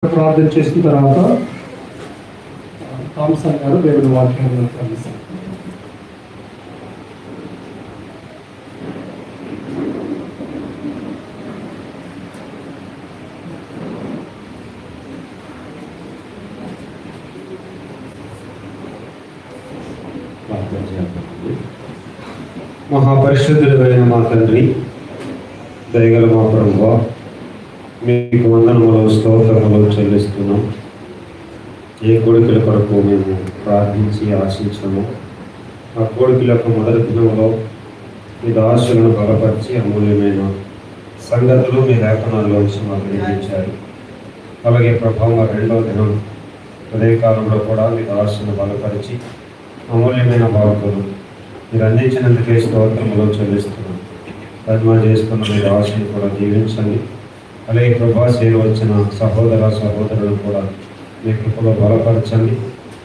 ప్రార్థన చేసిన తర్వాత థామ్సన్ గారు దేవుని వాక్యాన్ని ప్రార్థిస్తారు. మహాపరిశుద్ధుడైన మా తండ్రి, దయగల మా ప్రభువా, మీకు వందనములు స్తోత్రములు చెల్లిస్తున్నాం. ఏ కోరికల కొరకు మేము ప్రార్థించి ఆశించాము, ఆ కోరికల యొక్క మొదటి దినంలో మీ దాసులను బలపరిచి అమూల్యమైన సంగతులు మీ లేఖనాల్లోంచి మాకు నిర్మించారు. అలాగే ప్రభావం రెండవ దినం ఉదయకాలంలో కూడా మీ దాసులను బలపరిచి అమూల్యమైన వార్తలు మీరు అందించినందుకే స్తోత్రములు చెల్లిస్తున్నాం. కర్మ చేస్తున్న మీ దాసుని కూడా జీవించండి. అలాగే ప్రభా సేవ వచ్చిన సహోదరులు కూడా మీ కృపలో బలపరచండి.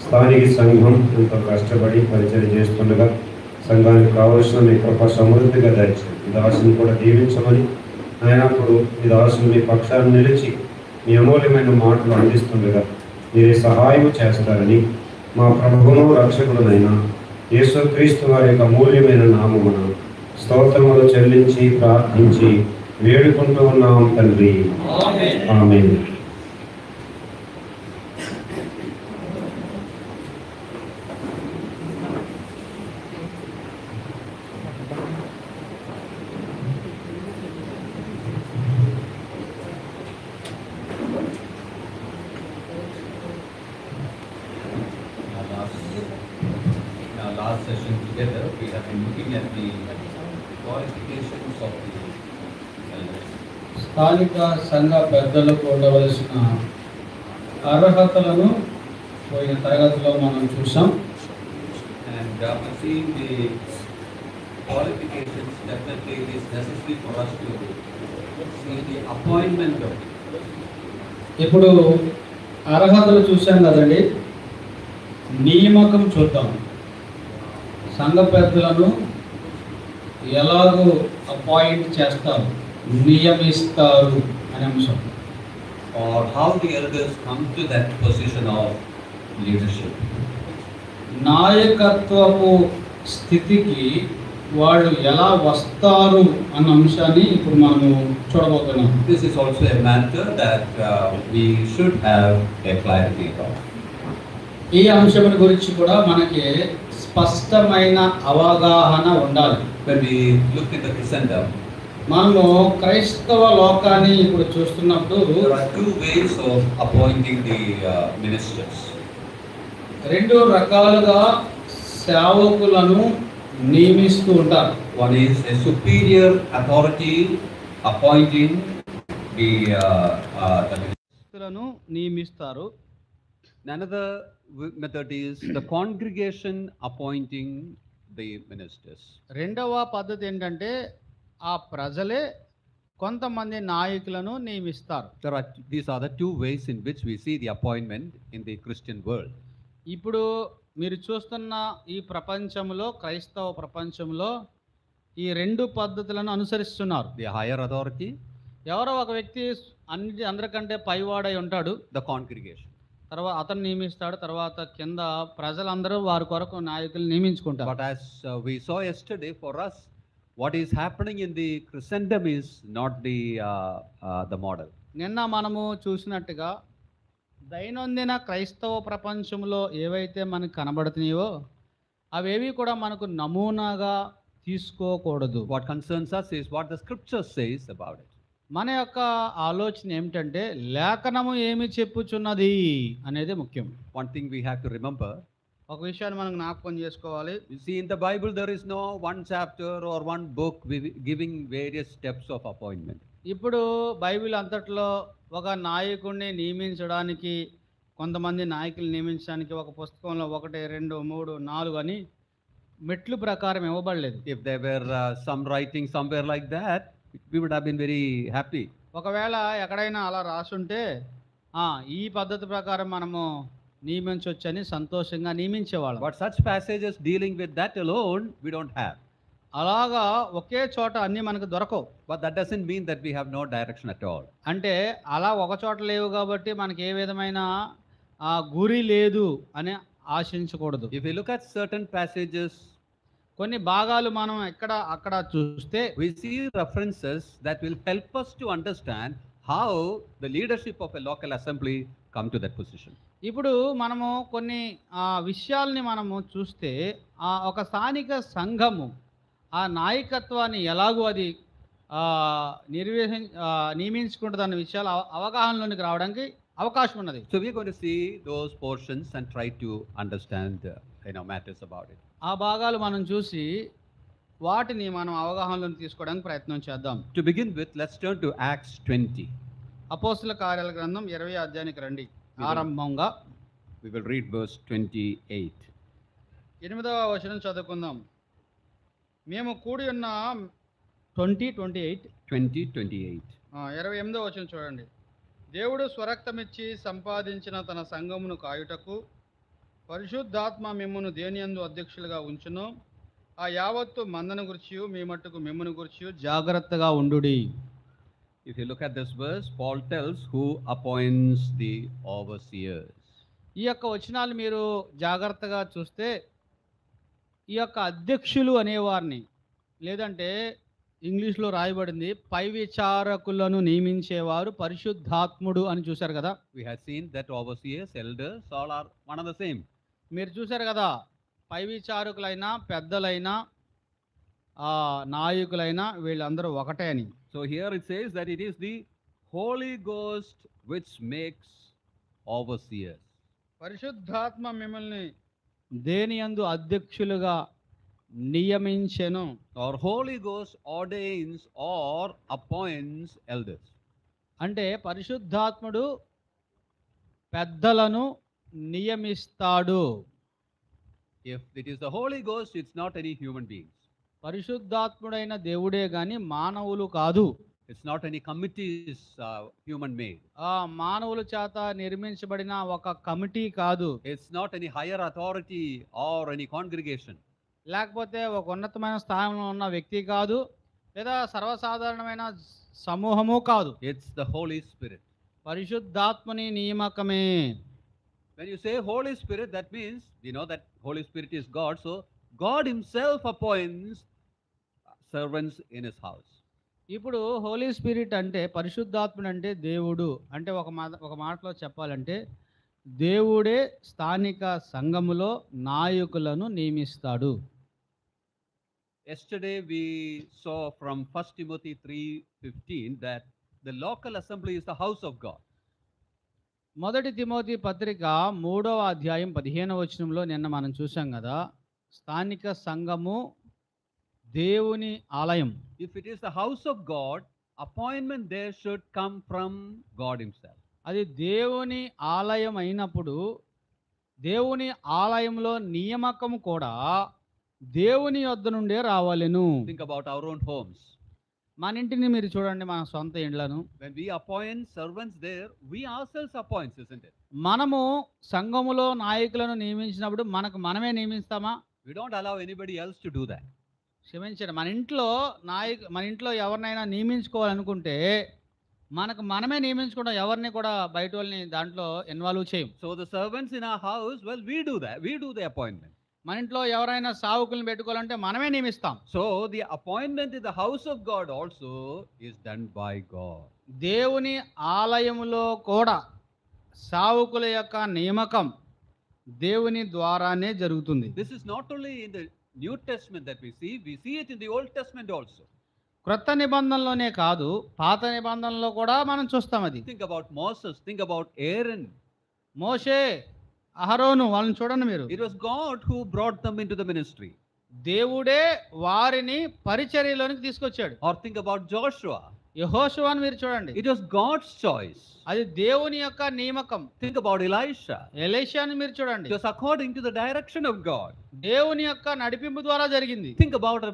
స్థానిక సంఘం ఎంతో కష్టపడి పరిచయం చేస్తుండగా సంఘానికి కావలసిన మీ కృప సమృద్ధిగా దయచండి. మీ దాసుని కూడా జీవించమని అయినప్పుడు మీ దాసుని మీ పక్షాన్ని నిలిచి మీ అమూల్యమైన మాటలు అందిస్తుండగా మీరే సహాయం చేస్తారని మా ప్రభువును రక్షకుడునైన యేసుక్రీస్తు వారి యొక్క అమూల్యమైన నామమున స్తోత్రములు చెల్లించి ప్రార్థించి వేడుకుంటూ ఉన్నాం తండ్రి, ఆమేన్. Last session together, we have been looking at the qualifications of the elders. స్థానిక సంఘ పెద్దలకు ఉండవలసిన అర్హతలను పోయిన తరగతిలో మనం చూసాం. And seeing the qualifications, definitely it is necessary for us to see the appointment of it. ఇప్పుడు అర్హతలు చూసాం కదండి, నియామకం చూద్దాం. సంఘ పెద్దలను ఎలాగో అపాయింట్ చేస్తారు, నియమిస్తారు అనే అంశం. Or how the elders come to that position of leadership. నాయకత్వపు స్థితికి వాళ్ళు ఎలా వస్తారు అన్న అంశాన్ని ఇప్పుడు మనము చూడబోతున్నాం. This is also a matter that we should have a clarity about. ఈ అంశం గురించి కూడా మనకి స్పష్టమైన అవగాహన ఉండాలి. When we look at the Christendom, మనము క్రైస్తవ లోకాన్ని ఇప్పుడు చూస్తున్నప్పుడు there are two ways of appointing the ministers. రెండు రకాలుగా సేవకులను నియమిస్తూ ఉంటారు. One is a superior authority appointing the క్రైస్తవులను నియమిస్తారు. Another method is the congregation appointing the ministers. రెండవ పద్ధతి ఏంటంటే ఆ ప్రజలే కొంతమంది నాయకులను నియమిస్తారు. These are the two ways in which we see the appointment in the Christian world. ఇప్పుడు మీరు చూస్తున్న ఈ ప్రపంచంలో, క్రైస్తవ ప్రపంచంలో ఈ రెండు పద్ధతులను అనుసరిస్తున్నారు. The higher authority, ఎవరో ఒక వ్యక్తి అందరికంటే పైవాడై ఉంటాడు, the congregation. తర్వాత అతను నియమిస్తాడు, తర్వాత కింద ప్రజలందరూ వారి కొరకు నాయకులు నియమించుకుంటారు. But as we saw yesterday, for us, what is happening in the Christendom is not the model. నిన్న మనము చూసినట్టుగా దైనందిన క్రైస్తవ ప్రపంచంలో ఏవైతే మనకు కనబడుతున్నాయో అవేవి కూడా మనకు నమూనాగా తీసుకోకూడదు. What concerns us is what the scripture says about it. మన యొక్క ఆలోచన ఏమిటంటే లేఖనము ఏమి చెప్పుచున్నది అనేది ముఖ్యం. One thing we have to remember, ఒక విషయాన్ని మనం జ్ఞాపకం చేసుకోవాలి. you see in the Bible there is no one chapter or one book giving various steps of appointment. ఇప్పుడు బైబిల్ అంతట్లో ఒక నాయకుడిని నియమించడానికి, కొంతమంది నాయకులు నియమించడానికి ఒక పుస్తకంలో 1, 2, 3, 4 అని మెట్లు ప్రకారం ఇవ్వబడలేదు. If there were some writing somewhere like that, we would have been very happy. ఒకవేళ ఎక్కడైనా అలా రాసుంటే ఈ పద్ధతి ప్రకారం మనము నియమించవచ్చని సంతోషంగా నియమించేవాళ్ళం. But such passages dealing with that alone we don't have. అలాగా ఒకే చోట అన్నీ మనకు దొరకవు. But that doesn't mean that we have no direction at all. అంటే అలా ఒక చోట లేవు కాబట్టి మనకి ఏ విధమైన గురి లేదు అని ఆశించకూడదు. If we look at certain passages, కొన్ని భాగాలు మనం అక్కడ చూస్తే we see references that will help us to understand how the leadership of a local assembly come to that position. ఇప్పుడు మనము కొన్ని విషయాల్ని మనము చూస్తే ఒక స్థానిక సంఘము ఆ నాయకత్వాన్ని ఎలాగో అది నియమించుకుంటుందన్న విషయాలు అవగాహనలోనికి రావడానికి అవకాశం ఉన్నది. So we are going to see those portions and try to understand matters about it. ఆ భాగాలు మనం చూసి వాటిని మనం అవగాహనలోకి తీసుకోవడానికి ప్రయత్నం చేద్దాం. To begin with, let's turn to Acts 20. అపోస్తుల కార్యాల గ్రంథం 20వ అధ్యాయానికి రండి. ఆరంభంగా we will read verse 28. 8వ వచనం చదువుకుందాం. మేము కూడి ఉన్న 28 28వ వచనం చూడండి. దేవుడు స్వరక్తమిచ్చి సంపాదించిన తన సంఘమును కాయుటకు పరిశుద్ధాత్మ మిమ్మును దేనియందు అధ్యక్షులుగా ఉంచును. ఆ యావత్తు మందను గురించి మీ మట్టుకు మిమ్మును గురించి జాగ్రత్తగా ఉండుడి. If you look at this verse, Paul tells who appoints the overseers. ఈ యొక్క వచనాలు మీరు జాగ్రత్తగా చూస్తే ఈ యొక్క అధ్యక్షులు అనేవారిని, లేదంటే ఇంగ్లీష్లో రాయబడింది పై విచారకులను నియమించేవారు పరిశుద్ధాత్ముడు అని చూశారు కదా. We have seen that overseers, elders, all are one and the same. మీరు చూశారు కదా, పై విచారకులైనా పెద్దలైనా నాయకులైనా వీళ్ళందరూ ఒకటే అని. So here it says that it is the Holy Ghost which makes overseers. పరిశుద్ధాత్మ మిమ్మల్ని దేనియందు అధ్యక్షులుగా నియమించెను. Or Holy Ghost ordains or appoints elders. అంటే పరిశుద్ధాత్ముడు పెద్దలను నియమిస్తాడు. If it is the Holy Ghost, it's not any human beings. పరిశుద్ధాత్ముడైన దేవుడే గాని మానవులు కాదు. It's not any committees human made. మానవుల చేత నిర్మించబడిన ఒక కమిటీ కాదు. It's not any higher authority or any congregation. లేకపోతే ఒక ఉన్నతమైన స్థానంలో ఉన్న వ్యక్తి కాదు, లేదా సర్వసాధారణమైన సమూహము కాదు. It's the Holy Spirit. పరిశుద్ధాత్మని నియామకమే. When you say Holy Spirit, that means we know that Holy Spirit is God. So God himself appoints servants in his house. ఇప్పుడు హోలీ స్పిరిట్ అంటే పరిశుద్ధాత్ముడు అంటే దేవుడు అంటే ఒక మాటలో చెప్పాలంటే దేవుడే స్థానిక సంఘములో నాయకులను నియమిస్తాడు. Yesterday we saw from 1 Timothy 3:15 that the local assembly is the house of God. మొదటి తిమోతి పత్రిక 3వ అధ్యాయం 15వ వచనంలో నిన్న మనం చూసాం కదా, స్థానిక సంఘము దేవుని ఆలయం. If it is the house of God, appointment there should come from God himself. అది దేవుని ఆలయం అయినప్పుడు దేవుని ఆలయంలో నియామకం కూడా దేవుని యొద్ద నుండే రావాలెను. Think about our own homes. మన ఇంటిని మీరు చూడండి, మన సొంత ఇండ్లను. When we appoint servants there, we ourselves appoint, isn't it? మనము సంఘములో నాయకులను నియమించినప్పుడు మనమే నియమిస్తామా? We don't allow anybody else to do that. క్షమించండి, మన ఇంట్లో ఎవరినైనా నియమించుకోవాలనుకుంటే మనమే నియమించుకుంటాం, ఎవరిని కూడా బయట వాళ్ళని దాంట్లో ఇన్వాల్వ్ చేయం. So the servants in our house, well, we do that. We do the appointment. మన ఇంట్లో ఎవరైనా సావుకులను పెట్టుకోవాలంటే మనమే నియమిస్తాం. So the appointment in the house of God also is done by God. దేవుని ఆలయములో కూడా సావుకుల యొక్క నియామకం దేవుని ద్వారానే జరుగుతుంది. This is not only in the New Testament that we see it in the Old Testament also. క్రొత్త నిబంధనలోనే కాదు, పాత నిబంధనలో కూడా మనం చూస్తాం అది. Think about Moses, think about Aaron. మోషే, అహరోను, వాళ్ళని చూడండి మీరు. It was God who brought them into the ministry. దేవుడే వారిని పరిచర్యలోనికి తీసుకొచ్చాడు. Or think about Joshua. యెహోషువను మీరు చూడండి, It was God's choice. అది దేవుని యొక్క నియామకం. Think about Elisha. ఎలీషాను మీరు చూడండి, It was according to the direction of God. దేవుని యొక్క నడిపింపు ద్వారా జరిగింది. Think about a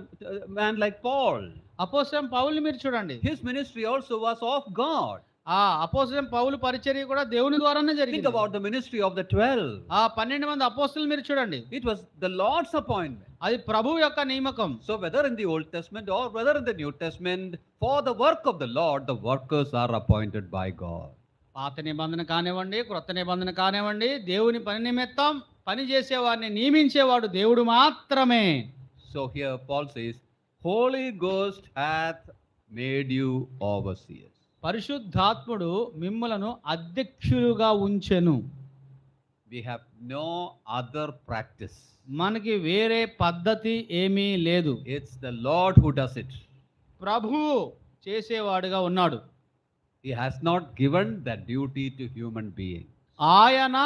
man like Paul. అపోస్తలుడైన పౌలుని మీరు చూడండి, His ministry also was of God. అపోస్తలుడైన పౌలు పరిచర్య కూడా దేవుని ద్వారానే Think జరిగింది. about the ministry of the 12. 12 మంది అపోస్తలులు మీరు చూడండి, It was the Lord's appointment. అది ప్రభువు యొక్క నియామకం. So whether in the Old Testament or whether in the New Testament, for the work of the Lord, the workers are appointed by God. పాత నిబంధన కానివ్వండి, క్రొత్త నిబంధన కానివ్వండి, దేవుని పని నిమిత్తం పని చేసేవాడిని నియమించేవాడు దేవుడు మాత్రమే. So here Paul says, Holy Ghost hath made you overseers. పరిశుద్ధాత్ముడు మిమ్ములను అధ్యక్షులుగా ఉంచెను. We have no other practice. మనకి వేరే పద్ధతి ఏమీ లేదు. It's the Lord who does it. ప్రభువు చేసేవాడుగా ఉన్నాడు. He has not given that duty to human beings. ఆయన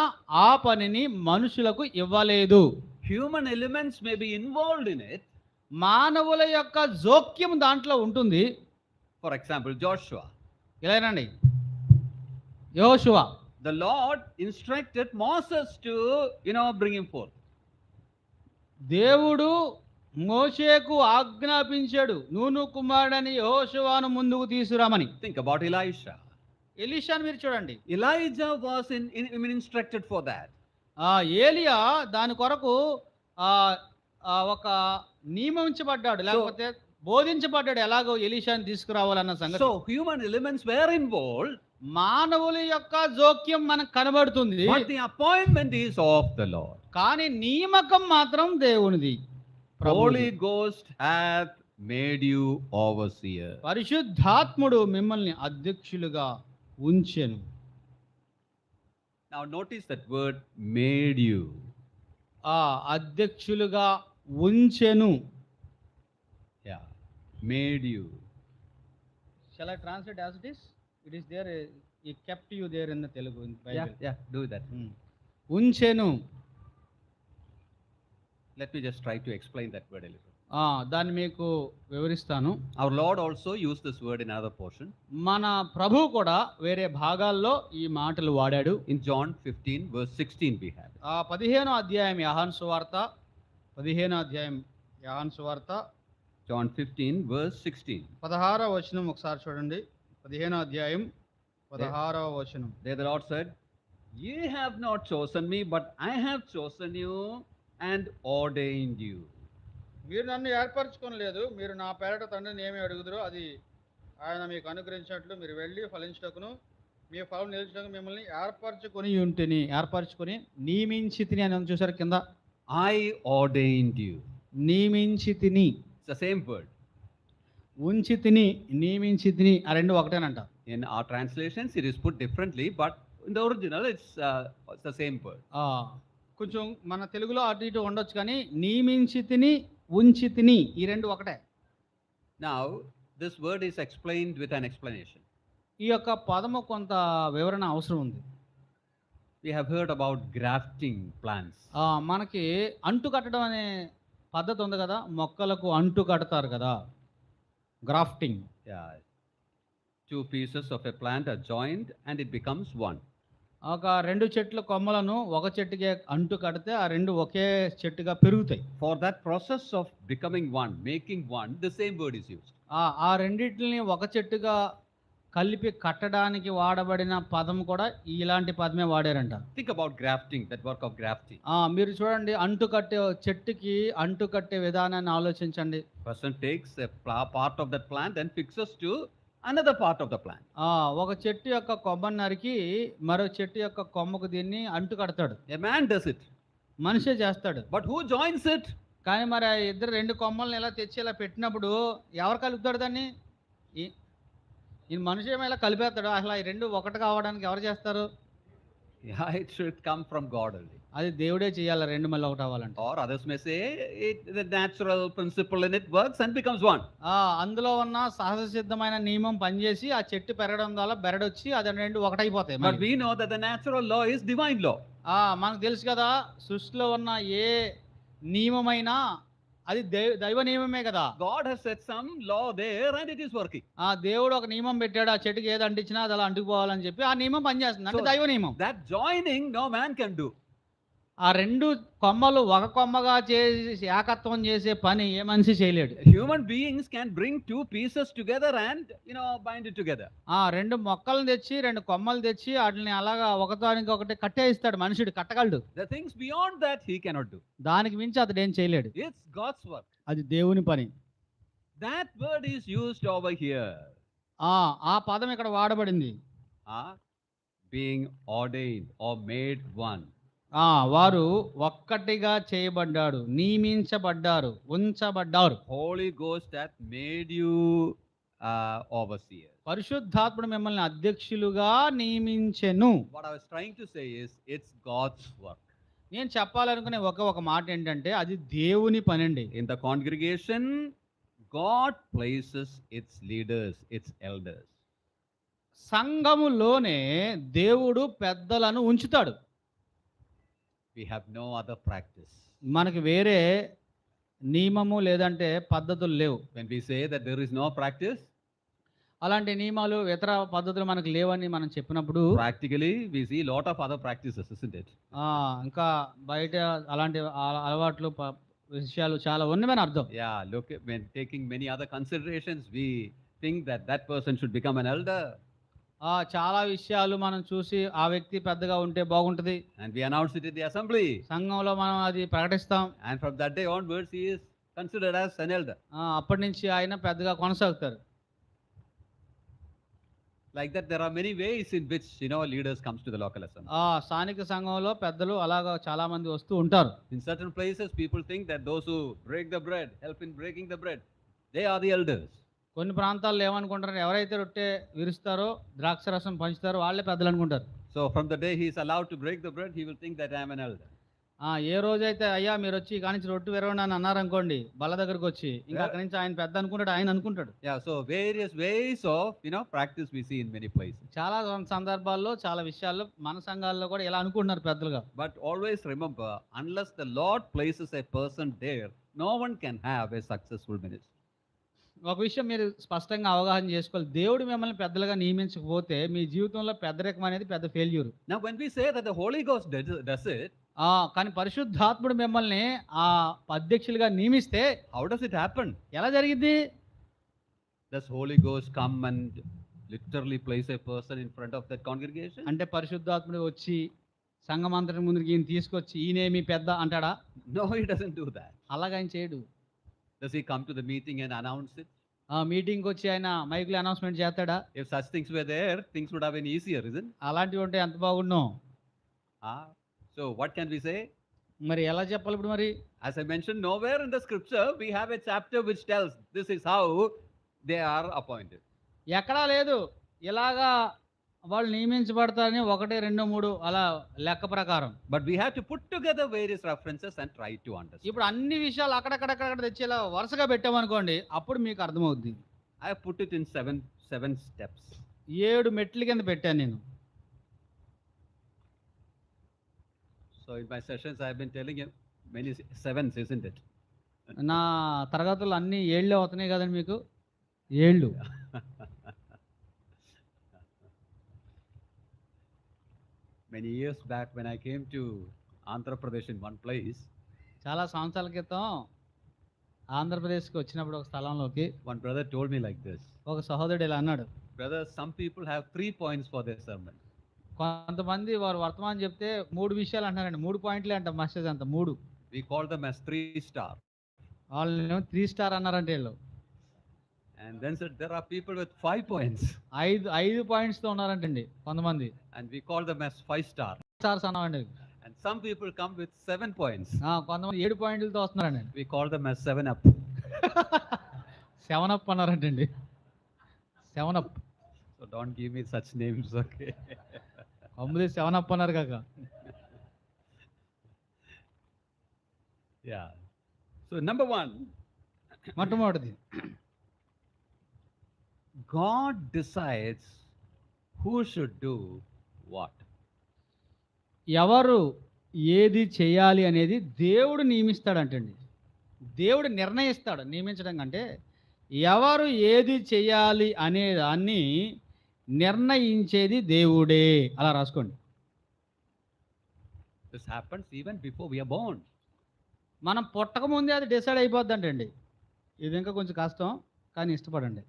ఆ పనిని మనుషులకు ఇవ్వలేదు. Human elements may be involved in it. మానవుల యొక్క జోక్యం దాంట్లో ఉంటుంది. For example, Joshua. ఇలానండి, యెహోషువ, The Lord instructed Moses to, bring him forth. దేవుడు మోషేకు ఆజ్ఞాపించాడు, నూను కుమారుడని యెహోషువను ముందుకు తీసుకురామని. Think about Elisha. ఎలీషాను మీరు చూడండి. Elijah was instructed for that. ఏలియా దాని కొరకు ఒక నియమించబడ్డాడు, లేకపోతే బోధించబడ్డాడు ఎలాగో ఎలీషాని తీసుకురావాలన్న సంగతి. So human elements were involved. మానవుల యొక్క జోక్యం మనకు కనబడుతుంది. But the appointment is of the Lord. కానీ నియామకం మాత్రం దేవునిది. Holy Ghost hath made you overseer. పరిశుద్ధాత్ముడు మిమ్మల్ని అధ్యక్షులుగా ఉంచెను. Now notice that word made you. అధ్యక్షులుగా ఉంచెను. Yeah, made you. Shall I translate as it is? It is there. He kept you there in the Telugu in Bible. Yeah, do that. ఉంచెను. Let me just try to explain that word a little. దాన్ని మీకు వివరిస్తాను. Our Lord also used this word in another portion. మన ప్రభు కూడా వేరే భాగాల్లో ఈ మాటలు వాడాడు. In John 15 verse 16 we have it. 15వ అధ్యాయం యోహాను సువార్త, 15వ అధ్యాయం యోహాను సువార్త, John 15 verse 16. 16వ వచనం ఒకసారి చూడండి. 15వ అధ్యాయం 16వ వచనం. There the Lord said, "Ye have not chosen me, but I have chosen you and ordained you." మీరు నన్ను ఏర్పరచుకోలేదు, మీరు నా పేరట తండ్రిని ఏమి అడుగుదురో అది ఆయన మీకు అనుగ్రహించినట్లు మీరు వెళ్ళి ఫలించుటకును మీ ఫలం నిలిచుటకు మిమ్మల్ని ఏర్పరచుకొని నియమించి తిని అని చూసారు కింద. I ordained you. నియమించి తిని, It's the same word. ఉంచి తిని, నియమించి తిని, ఆ రెండు ఒకటేనంట. In our translations it is put differently, but in the original it's the same word. కొంచెం మన తెలుగులో అటు ఇటు ఉండొచ్చు, కానీ నియమించి తిని, ఉంచి తిని, ఈ రెండు ఒకటే. Now this word is explained with an explanation. ఈ యొక్క పదము కొంత వివరణ అవసరం ఉంది. We have heard about grafting plants. మనకి అంటు కట్టడం అనే పద్ధతి ఉంది కదా, మొక్కలకు అంటు కడతారు కదా, grafting. Yeah. Two pieces of a plant are joined and it becomes one. ఒక రెండు చెట్ల కొమ్మలను ఒక చెట్టుకి అంటు కడితే ఆ రెండు ఒకే చెట్టుగా పెరుగుతాయి. For that process of becoming one, making one, the same word is used. ఆ రెండింటిని ఒక చెట్టుగా కలిపి కట్టడానికి వాడబడిన పదం కూడా ఇలాంటి పదమే వాడారంట. Think about grafting, that work of grafting. మీరు చూడండి, అంటు కట్టే చెట్టుకి అంటు కట్టే విధానాన్ని ఆలోచించండి. Person takes a part of that plant and fixes to another part of the plant. ఒక చెట్టు యొక్క కొమ్మను నరికి మరో చెట్టు యొక్క కొమ్మకు దీన్ని అంటు కడతాడు. A man does it. మనిషే చేస్తాడు. But who joins it? కానీ మరి ఇద్దరు రెండు కొమ్మల్ని ఇలా తెచ్చి ఇలా పెట్టినప్పుడు ఎవరు కలుపుతాడు దాన్ని? ఈ మనిషి ఏమో ఇలా కలిపేస్తాడు. అసలు ఈ రెండు ఒకటి కావడానికి ఎవరు చేస్తారు? Yeah, it should come from God only. అది దేవుడే చేయాలి రెండు మళ్ళీ ఒకటి అవ్వాలంటే. Or others may say the natural principle in it works and becomes one. అందులో ఉన్న సహజ సిద్ధమైన నియమం పనిచేసి ఆ చెట్టు పెరగడం వల్ల బెరడొచ్చి అది రెండు ఒకటైపోతాయి. But we know that the natural law is divine law. మనకు తెలుసు కదా, సృష్టిలో ఉన్న ఏ నియమమైనా అది దైవ నియమమే కదా. God has set some law there and it is working. దేవుడు ఒక నియమం పెట్టాడు, ఆ చెట్టుకి ఏది అంటించినా అది అలా అంటుకుపోవాలని చెప్పి ఆ నియమం పనిచేస్తుంది, అంటే దైవ నియమం. That joining no man can do. ఆ 2 కొమ్మలు ఒక కొమ్మగా చేసి ఏకత్వం చేసే పని ఏ మనిషి చేయలేడు. Human beings can bring two pieces together and, bind it together. ఆ 2 మొక్కలను తెచ్చి, 2 కొమ్మలు తెచ్చి ఆటిల్ని అలాగా ఒకదానికొకటి కట్టేయిస్తాడు మనుషుడు, కట్టగలడు. The things beyond that he cannot do. దానికి మించి అతడేం చేయలేడు. It's God's work. అది దేవుని పని. That word is used over here. ఆ పదం ఇక్కడ వాడబడింది. Being ordained or made one. వారు ఒక్కటిగా చేయబడ్డాడు, నియమించబడ్డారు, ఉంచబడ్డారు. Holy Ghost hath made you overseers. పరిశుద్ధాత్ముడు మిమ్మల్ని అధ్యక్షులుగా నియమించెను. What I was trying to say is it's God's work. నేను చెప్పాలనుకునే ఒక మాట ఏంటంటే అది దేవుని పనండి. In the congregation, God places its leaders, its elders. సంఘములోనే దేవుడు పెద్దలను ఉంచుతాడు. We have no other practice. మనకి వేరే నియమము లేదంటే పద్ధతులు లేవు. When we say that there is no practice, అలాంటి నియమాలు ఇతర పద్ధతులు మనకు లేవని మనం చెప్పినప్పుడు practically we see lot of other practices, isn't it? ఇంకా బయట అలాంటి అలవాట్లు విషయాలు చాలా ఉన్నవని అర్థం. Yeah, look, when taking many other considerations, we think that person should become an elder. చాలా విషయాలు మనం చూసి ఆ వ్యక్తి పెద్దగా ఉంటే బాగుంటది. And we announce it in the assembly. సంఘంలో మనం అది ప్రకటిస్తాం. And from that day onwards, he is considered as an elder. అప్పటి నుంచి ఆయన పెద్దగా కొనసాగుతారు. Like that, there are many ways in which, leaders comes to the local assembly. స్థానిక సంఘంలో పెద్దలు అలాగా చాలా మంది వస్తూ ఉంటారు. In certain places, people think that those who break the bread, help in breaking the bread, they are the elders. కొన్ని ప్రాంతాల్లో ఏమనుకుంటారు, ఎవరైతే రొట్టె విరుస్తారో ద్రాక్షరసం పంచుతారో వాళ్ళే పెద్దలు అనుకుంటారు. So from the day he is allowed to break the bread, he will think that I am an elder. ఏ రోజైతే అయ్యా మీరు వచ్చి ఇక నుంచి రొట్టె విరవండి అని అన్నారనుకోండి, బల్ల దగ్గరకు వచ్చి ఇంకా అక్కడి నుంచి ఆయన పెద్ద అనుకుంటాడు, ఆయన అనుకుంటాడు. Yeah, so various ways of practice we see in many places. చాలా సందర్భాల్లో చాలా విషయాల్లో మన సంఘాల్లో కూడా ఇలా అనుకుంటున్నారు పెద్దలుగా. But always remember, unless the Lord places a person there, no one can have a successful ministry. ఒక విషయం మీరు స్పష్టంగా అవగాహన చేసుకోవాలి, దేవుడు మిమ్మల్ని పెద్దలుగా నియమించకపోతే మీ జీవితంలో పెద్దరికం అనేది పెద్ద failure. Now when we say that the Holy Ghost does it, కానీ పరిశుద్ధాత్ముడు మిమ్మల్ని అధ్యక్షులుగా నియమిస్తే how does it happen? ఎలా జరిగింది? Does Holy Ghost come and literally place a person in front of that congregation? అంటే పరిశుద్ధాత్ముడు వచ్చి సంఘమంతటి ముందుకి ఈయన తీసుకొచ్చి ఈయనేమి పెద్ద అంటాడా? No, he doesn't do that. అలాగ ఆయన చేయడు. Does he come to the meeting and announce it? మీటింగ్కి వచ్చి ఆయన మైక్లో అనౌన్స్మెంట్ చేస్తాడా? If such things were there, things would have been easier, isn't it? అలాంటివి ఉంటే ఎంత బాగుండు. So what can we say? మరి ఎలా చెప్పాలి ఇప్పుడు? మరి as I mentioned, nowhere in the scripture we have a chapter which tells this is how they are appointed. ఎక్కడా లేదు ఇలాగా వాళ్ళు నియమించబడతారని 1, 2, 3 అలా లెక్క ప్రకారం. But we have to put together various references and try to understand. ఇప్పుడు అన్ని విషయాలు అక్కడక్కడ తెచ్చి ఇలా వరుసగా పెట్టామనుకోండి, అప్పుడు మీకు అర్థమవుద్ది. I have put it in seven steps. 7 మెట్ల కింద పెట్టాను నేను. So in my sessions I have been telling you many sevens, isn't it? నా తరగతులు అన్ని 7 అవుతున్నాయి కదండి మీకు. 7. Many years back when I came to Andhra Pradesh in one place, చాలా సంవత్సరాల క్రితం ఆంధ్రప్రదేశ్కి వచ్చినప్పుడు ఒక స్థలంలోకి one brother told me like this. ఒక సహోదరుడు ఇలా అన్నాడు, Brother, some people have 3 points for their sermon. కొంతమంది వారు వర్తమానం చెప్తే 3 విషయాలు అంటారండి. 3 పాయింట్లే అంట మెసేజ్ అంత 3. We call them as 3 star. వాళ్ళు 3 స్టార్ అన్నారంటే వీళ్ళు. And then said there are people with 5 points. 5 పాయింట్స్తో ఉన్నారంటండి కొంతమంది. And we call them as 5 star. Stars అన్నామండి. And some people come with 7 points. కొంతమంది 7 పాయింట్లతో వస్తున్నారండి. We call them as 7 up. 7 up అన్నారంటండి. 7 అప్. So don't give me such names, okay? అమ్ముది 7 అప్ అన్నారు కాక. Yeah. So number 1. మొట్టమొదటిది, God decides who should do what. ఎవరు ఏది చేయాలి అనేది దేవుడు నియమిస్తాడంటండి. దేవుడు నిర్ణయిస్తాడు. నియమించడం కంటే ఎవరు ఏది చేయాలి అనే దాన్ని నిర్ణయించేది దేవుడే. అలా రాసుకోండి. This happens even before we are born. మనం పుట్టక ముందే అది డిసైడ్ అయిపోద్దంటండి. ఇది ఇంకా కొంచెం కష్టం, కానీ ఇష్టపడండి.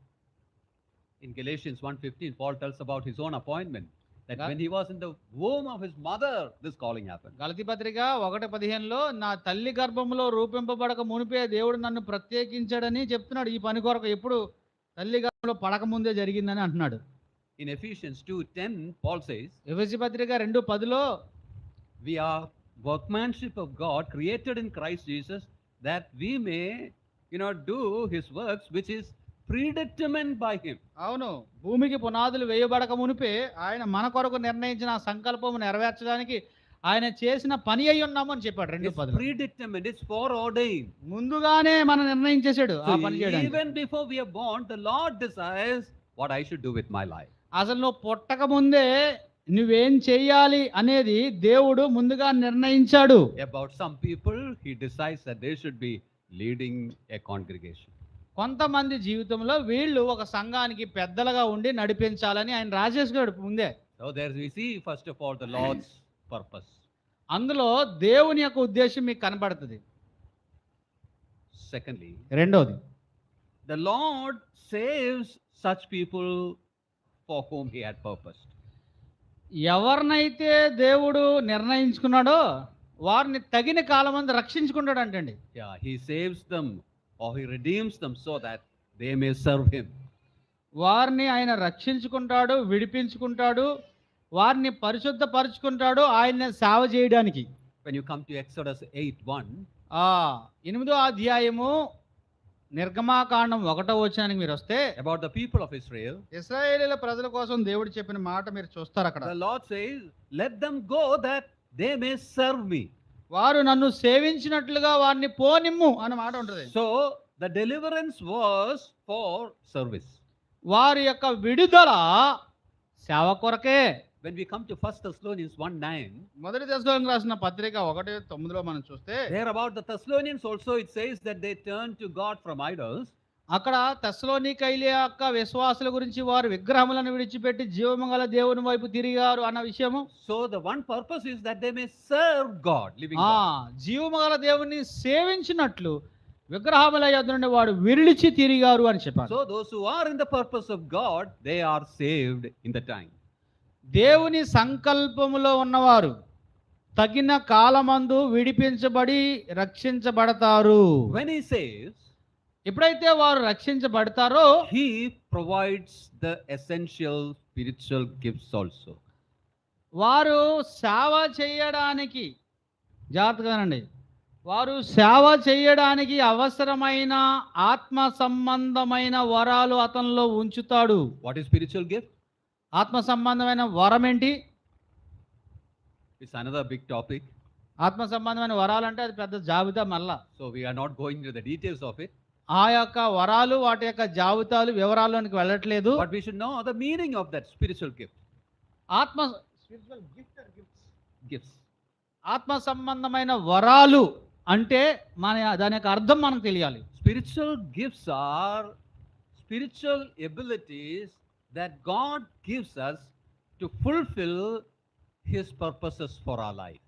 In Galatians 1:15, Paul tells about his own appointment. That Yeah. when he was in the womb of his mother, this calling happened. గలతీ పత్రిక 1:15లో నా తల్లి గర్భంలో రూపింపబడక మునిపే దేవుడు నన్ను ప్రత్యేకించాడని చెప్తున్నాడు. ఈ పని కొరకు ఎప్పుడు తల్లి గర్భంలో పడక ముందే జరిగిందని అంటున్నాడు. In Ephesians 2:10, Paul says, ఎఫెసీ పత్రిక 2:10లో we are workmanship of God created in Christ Jesus that we may, do his works which is predetermined by him. అవును, భూమికి పునాదులు వేయబడక మునిపే ఆయన మన కొరకు నిర్ణయించిన ఆ సంకల్పము నెరవేర్చడానికి ఆయన చేసిన పని అయి ఉన్నాము అని చెప్పాడు. It's 2:10. predetermined, it's foreordained. ముందుగానే మనం నిర్ణయించేశాడు ఆ So పని చేయడానికి. even before we are born, the Lord desires what I should do with my life. అసలు నువ్వు పుట్టక ముందే నువ్వేం చెయ్యాలి అనేది దేవుడు ముందుగా నిర్ణయించాడు. About some people, he decides that they should be leading a congregation. కొంతమంది జీవితంలో వీళ్ళు ఒక సంఘానికి పెద్దలుగా ఉండి నడిపించాలని ఆయన రాసేసుకున్నాడు ముందే. So there we see, first of all, the Lord's purpose. అందులో దేవుని యొక్క ఉద్దేశం మీకు కనబడుతుంది. Secondly, రెండోది, the Lord saves such people for whom he had purposed. ఎవరినైతే దేవుడు నిర్ణయించుకున్నాడో వారిని తగిన కాలమందు రక్షించుకుంటాడు అంటండి. Yeah, he saves them or he redeems them so that they may serve him. వారిని ఆయన రక్షించుకుంటాడు, విడిపించుకుంటాడు, వారిని పరిశుద్ధపరుచుకుంటాడు ఆయన సేవ చేయడానికి. When you come to Exodus 8:1, 8వ అధ్యాయము నిర్గమాకాండం 1వ వచనానికి మీరు వస్తే about the people of Israel, ఇశ్రాయేలీల ప్రజల కోసం దేవుడు చెప్పిన మాట మీరు చూస్తారు అక్కడ. the Lord says, let them go that they may serve me. వారు నన్ను సేవించినట్లుగా వారిని పోనిమ్ము అన్న మాట ఉంటుంది. So the deliverance was for service. వారి యొక్క విడుదల సేవ కొరకే. When we come to 1 Thessalonians 1:9, మొదటి దశలోనికి రాసిన పత్రిక 1:9లో మనం చూస్తే there about the Thessalonians also it says that they turned to God from idols. అక్కడ తెస్సలోనికైల యొక్క విశ్వాసుల గురించి వారు విగ్రహములను విడిచిపెట్టి జీవమంగళ దేవుని వైపు తిరిగారు అన్న విషయము. So the one purpose is that they may serve God, living God. జీవమంగళ దేవుని సేవించినట్లు విగ్రహముల యొద్ద నుండి వాడు విడిచి తిరిగారు అని చెప్పారు. So those who are in the purpose of God, they are saved in the time. దేవుని సంకల్పములో ఉన్నవారు తగిన కాలమందు విడిపించబడి రక్షించబడతారు. When he saves, ఎప్పుడైతే వారు రక్షించబడతారో he provides the essential spiritual gifts also. వారు సేవ చేయడానికి జాగ్రత్తగానండి, వారు సేవ చేయడానికి అవసరమైన ఆత్మ సంబంధమైన వరాలు అతనిలో ఉంచుతాడు. What is spiritual gift? ఆత్మ సంబంధమైన వరం ఏంటి? It's another big topic. ఆత్మ సంబంధమైన వరాలు అంటే అది పెద్ద జాబితా మళ్ళా. So we are not going into the details of it. ఆ యొక్క వరాలు వాటి యొక్క జాబితాలు వివరాల్లోనికి వెళ్ళట్లేదు. But we should know the meaning of that spiritual gift. ఆత్మ Gifts. ఆత్మ సంబంధమైన వరాలు అంటే దాని యొక్క అర్థం మనకు తెలియాలి. Spiritual gifts are spiritual abilities that God gives us to fulfill his purposes for our life.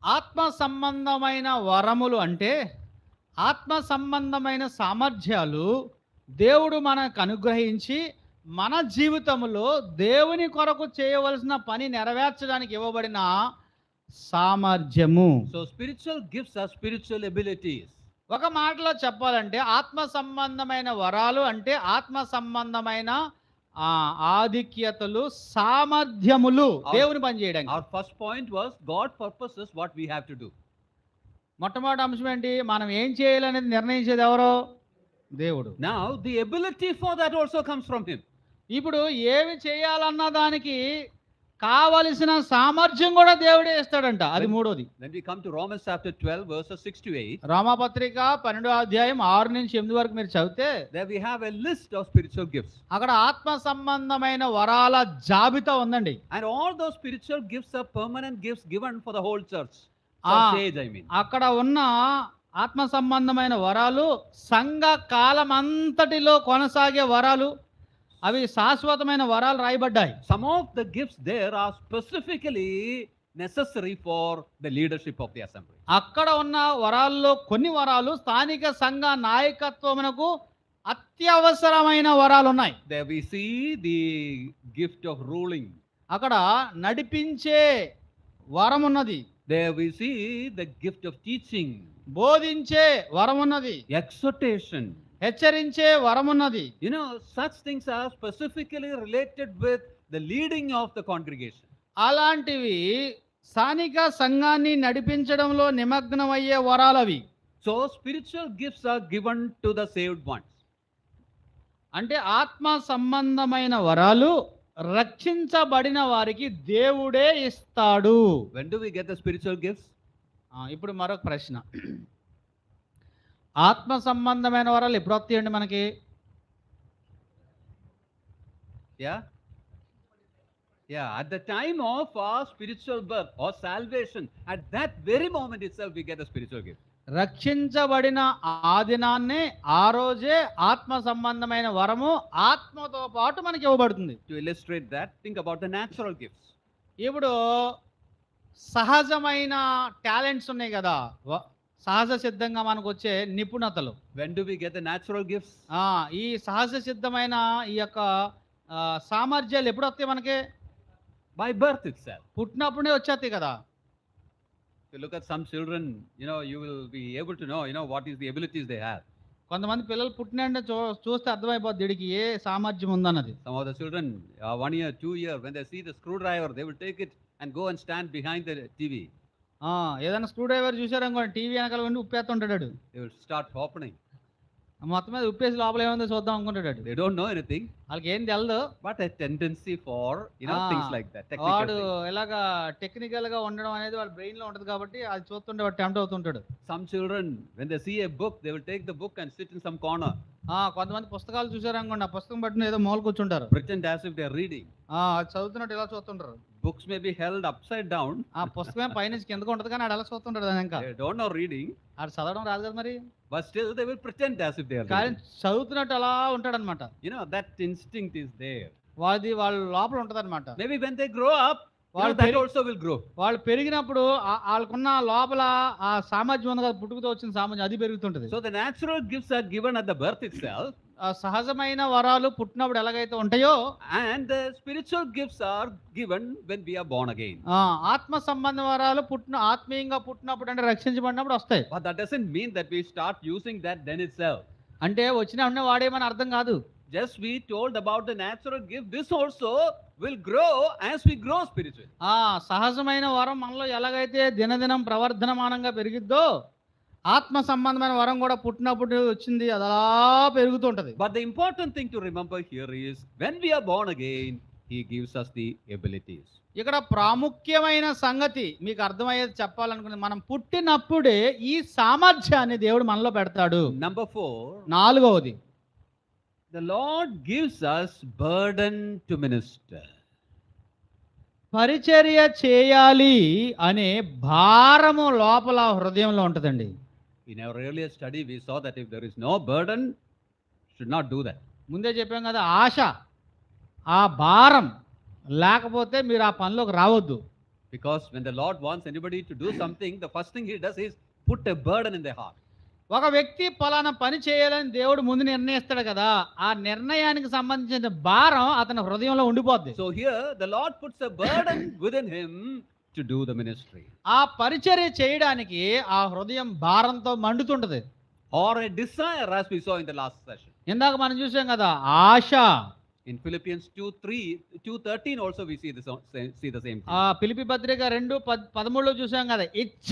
ఆత్మ సంబంధమైన వరములు అంటే ఆత్మ సంబంధమైన సామర్థ్యాలు దేవుడు మనకు అనుగ్రహించి మన జీవితంలో దేవుని కొరకు చేయవలసిన పని నెరవేర్చడానికి ఇవ్వబడిన సామర్థ్యము. So spiritual gifts are spiritual abilities. ఒక మాటలో చెప్పాలంటే ఆత్మ సంబంధమైన వరాలు అంటే ఆత్మ సంబంధమైన ఆధిక్యతలు, సామర్థ్యములు దేవుని పని చేయడానికి. Our first point was God purposes what we have to do. మొట్టమొదటి అంశం ఏంటి? మనం ఏం చేయాలనేది నిర్ణయించేది ఎవరో? దేవుడు. Now the ability for that also comes from him. ఇప్పుడు ఏమి చేయాలన్న దానికి కావలసిన సామర్థ్యం కూడా దేవుడే ఇస్తాడంట. అది మూడోది. When we come to Romans chapter 12 verses 6 to 8, రోమాపత్రిక 12వ అధ్యాయం 6 నుంచి 8 వరకు మీరు చదివితే there we have a list of spiritual gifts. అక్కడ ఆత్మ సంబంధమైన వరాల జాబితా ఉందండి. And all those spiritual gifts are permanent gifts given for the whole church. Age, I mean. అక్కడ ఉన్న ఆత్మ సంబంధమైన వరాలు సంఘ కాలం అంతటిలో కొనసాగే వరాలు, అవి శాశ్వతమైన వరాలు రాయబడ్డాయి. Some of the gifts there are specifically necessary for the leadership of the assembly. అక్కడ ఉన్న వరాల్లో కొన్ని వరాలు స్థానిక సంఘ నాయకత్వమునకు అత్యవసరమైన వరాలు ఉన్నాయి. There we see the gift of ruling. అక్కడ నడిపించే వరం ఉన్నది, There we see the gift of teaching, బోధించే వరం ఉన్నది, exhortation. హెచ్చరించే వరం ఉన్నది. You know, such things are specifically related with the leading of the congregation. అలాంటివి స్థానిక సంఘాన్ని నడిపించడంలో నిమగ్నమయ్యే వరాలవి. So spiritual gifts are given to the saved ones. అంటే ఆత్మ సంబంధమైన వరాలు రక్షించబడిన వారికి దేవుడే ఇస్తాడు. When do we get the spiritual gifts? ఇప్పుడు మరొక ప్రశ్న, ఆత్మ సంబంధమైన వరాలు ఎప్పుడు వస్తాయండి మనకి? Yeah, at the time of our spiritual birth or salvation, at that very moment itself we get the spiritual gift. రక్షించబడిన ఆ దినాన్నే ఆ రోజే ఆత్మ సంబంధమైన వరము ఆత్మతో పాటు మనకి ఇవ్వబడుతుంది. To illustrate that, think about the natural gifts. ఇప్పుడు సహజమైన టాలెంట్స్ ఉన్నాయి కదా, సహజ సిద్ధంగా మనకు వచ్చే నిపుణతలు. When do we get the natural gifts? ఈ సహజ సిద్ధమైన ఈ యొక్క సామర్థ్యాలు ఎప్పుడు వస్తాయి మనకి? By birth itself. పుట్టినప్పుడే వచ్చేస్తాయి కదా. If you look at some children, you will be able to know, what is the abilities they have. కొంతమంది పిల్లలు పుట్టిన చూస్తే అర్థమైపోద్ది వీడికి ఏ సామర్థ్యం ఉందన్నది. Some of the children, 1 year, 2 year, when they see the screwdriver, they will take it and go and stand behind the TV. ఏదైనా screw driver చూసారనుకోండి, TV వెనకాల ఉండి ఉప్పేస్తుంటాడు. They will start opening. మొత్తం మీద ఉప్పేసి లోపల ఏముందో చూద్దాం అనుకుంటాడు. They don't know anything. వాళ్ళకి ఏం తెలదు. But a tendency for, things like that. వాడు Technical things. ఇలాగా టెక్నికల్ గా ఉండడం అనేది వాడి బ్రెయిన్ లో ఉంటది కాబట్టి అది చూస్తుంటే వాడు tempt అవుతుంటాడు. Some children, when they see a book, they will take the book and sit in some corner. కొంతమంది పుస్తకాలు చూసారనుకోండి, ఆ పుస్తకం పట్టుకుని ఏదో మూల కూర్చుంటారు. Pretend as if they are reading. అది చదువుతున్నట్టు ఇలా చూస్తుంటారు. Books may be held upside down. ఆ పుస్తకం పైనుంచి కిందకు ఉంటది కానీ ఆడు ఎలా చూస్తుంటాడు దాని ఇంకా. They don't know reading. ఆడు చదవడం రాదు కదా మరి. But still they will pretend as if they are కానీ reading. చదువుతున్నట్టు అలా ఉంటాడు అనమాట. That instinct is there. వాళ్ళ లోపల ఉంటది అనమాట. Maybe when they grow up, that also will grow. వాళ్ళు పెరిగినప్పుడు వాళ్ళకున్న లోపల ఆ సామర్థ్యం ఉంది కదా, పుట్టుకతో వచ్చిన సామర్థ్యం అది పెరుగుతుంటది. So the natural gifts are given at the birth itself. సహజమైన వరాలు పుట్టినప్పుడు ఎలాగైతే ఉంటాయో, And the spiritual gifts are given when we are born again. ఆత్మ సంబంధ వరాలు ఆత్మీయంగా పుట్టినప్పుడు అంటే రక్షించబడినప్పుడు వస్తాయి. But that doesn't mean that we start using that then itself. అంటే వచ్చిన వాడేమని అర్థం కాదు. Just we told about the natural gift, this also will grow as we grow spiritually. సహజమైన వరం మనలో ఎలాగైతే దినదినం ప్రవర్ధనమానంగా పెరిగిద్దో, ఆత్మ సంబంధమైన వరం కూడా పుట్టినప్పుడు వచ్చింది అది అలా పెరుగుతూ ఉంటది. But the important thing to remember here is when we are born again, he gives us the abilities. ఇక్కడ ప్రాముఖ్యమైన సంగతి మీకు అర్థమయ్యేది చెప్పాలనుకున్నది, మనం పుట్టినప్పుడే ఈ సామర్థ్యాన్ని దేవుడు మనలో పెడతాడు. Number 4, నాలుగవది, the Lord gives us burden to minister. పరిచర్య చేయాలి అనే భారము లోపల హృదయంలో ఉంటదండి. In our earlier study, we saw that if there is no burden, should not do that. ముందే చెప్పాం కదా, ఆశ, ఆ భారం లేకపోతే మీరు ఆ పనిలోకి రావద్దు. Because when the Lord wants anybody to do something, the first thing he does is put a burden in their heart. ఒక వ్యక్తి పలానా పని చేయాలని దేవుడు ముందు నిర్ణయిస్తాడు కదా, ఆ నిర్ణయానికి సంబంధించిన భారం అతని హృదయంలో ఉండిపోద్ది. So here the Lord puts a burden within him to do the ministry. ఆ పరిచర్య చేయడానికి ఆ హృదయం భారంతో మండుతుంటది. Or a desire, as we saw in the last session. ఇందాక మనం చూసాం కదా, ఆశ. In Philippians 2:13 also we see the same thing. Philippi పత్రిక 2:13 చూసాం కదా, ఇచ్ఛ.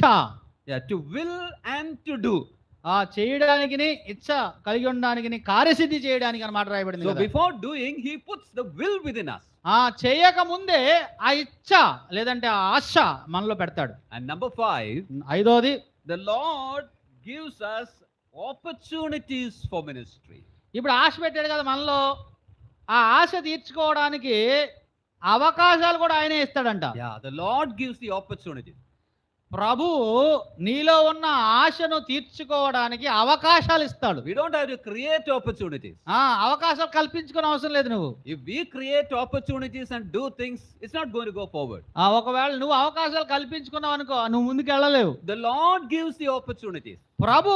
To will and to do. చేయడానికి ఇచ్ఛ కలిగి ఉండడానికి, కార్యసిద్ధి చేయడానికి అన్నమాట రాయబడింది. So before doing, he puts the will within us. చేయక ముందే ఆ ఇచ్ఛ లేదంటే ఆ ఆశ మనలో పెడతాడు. And number 5, ఐదోది, the Lord gives us opportunities for ministry. ఇప్పుడు ఆశ పెట్టాడు కదా మనలో, ఆ ఆశ తీర్చుకోవడానికి అవకాశాలు కూడా ఆయనే ఇస్తాడంట. The Lord gives the opportunities. ప్రభువు నీలో ఉన్న ఆశను తీర్చుకోవడానికి అవకాశాలు ఇస్తాడు. We don't have to create opportunities. అవకాశాలు కల్పించుకునే అవసరం లేదు నువ్వు. If we create opportunities and do things, it's not going to go forward. ఒకవేళ నువ్వు అవకాశాలు కల్పించుకున్నావు అనుకో, నువ్వు ముందుకు వెళ్ళలేవు. The Lord gives the opportunities. ప్రభు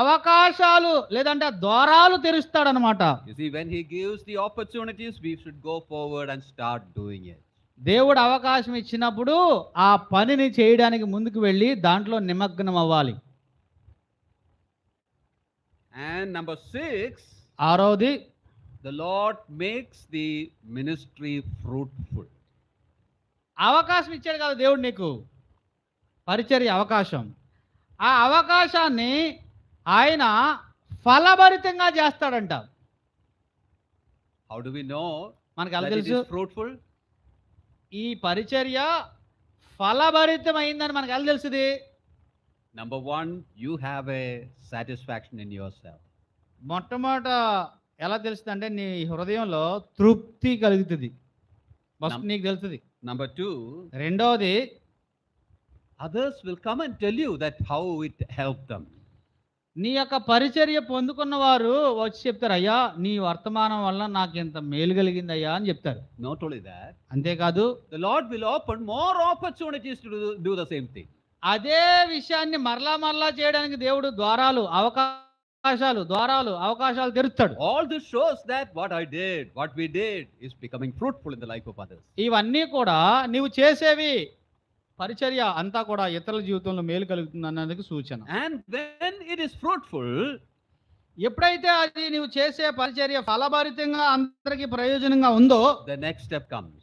అవకాశాలు లేదంటే ద్వారాలు తెరుస్తాడు అనమాట. You see, when He gives the opportunities, we should go forward and start doing it. దేవుడు అవకాశం ఇచ్చినప్పుడు ఆ పనిని చేయడానికి ముందుకు వెళ్ళి దాంట్లో నిమగ్నం అవ్వాలి. And number 6, ఆరోది, the Lord makes the ministry fruitful. అవకాశం ఇచ్చాడు కదా దేవుడు నీకు, పరిచర్య అవకాశం. ఆ అవకాశాన్ని ఆయన ఫలభరితంగా చేస్తాడంట. How do we know మనకు ఎలా that it తెలుసు is fruitful? ఈ పరిచర్య ఫలభరితమైందని మనకు ఎలా తెలుసుది? Number 1, you have a satisfaction in yourself. మొట్టమొదట ఎలా తెలుస్తుంది అంటే నీ హృదయంలో తృప్తి కలుగుతుంది, ఫస్ట్ నీకు తెలుస్తుంది. Number 2, రెండవది, others will come and tell you that how it helped them. నీ యొక్క పరిచర్య పొందుకున్న వారు వచ్చి చెప్తారు, అయ్యా నీ వర్తమానం వల్ల నాకు ఇంత మేలు కలిగింది అయ్యా అని చెప్తారు. Not only that, అంతేకాదు the Lord will open more opportunities to do the same thing. అదే విషయాన్ని మరలా చేయడానికి దేవుడు అవకాశాలు తెరుస్తాడు. All this shows that what we did is becoming fruitful in the life of others. ఇవన్నీ కూడా నీవు చేసేవి పరిచర్య అంతా కూడా ఇతరుల జీవితంలో మేలు కలుగుతుంది అన్నది సూచన. And when it is fruitful, ఎప్పుడైతే అది నీవు చేసే పరిచర్య ఫలభరితంగా అందరికి ప్రయోజనంగా ఉందో, the next step comes.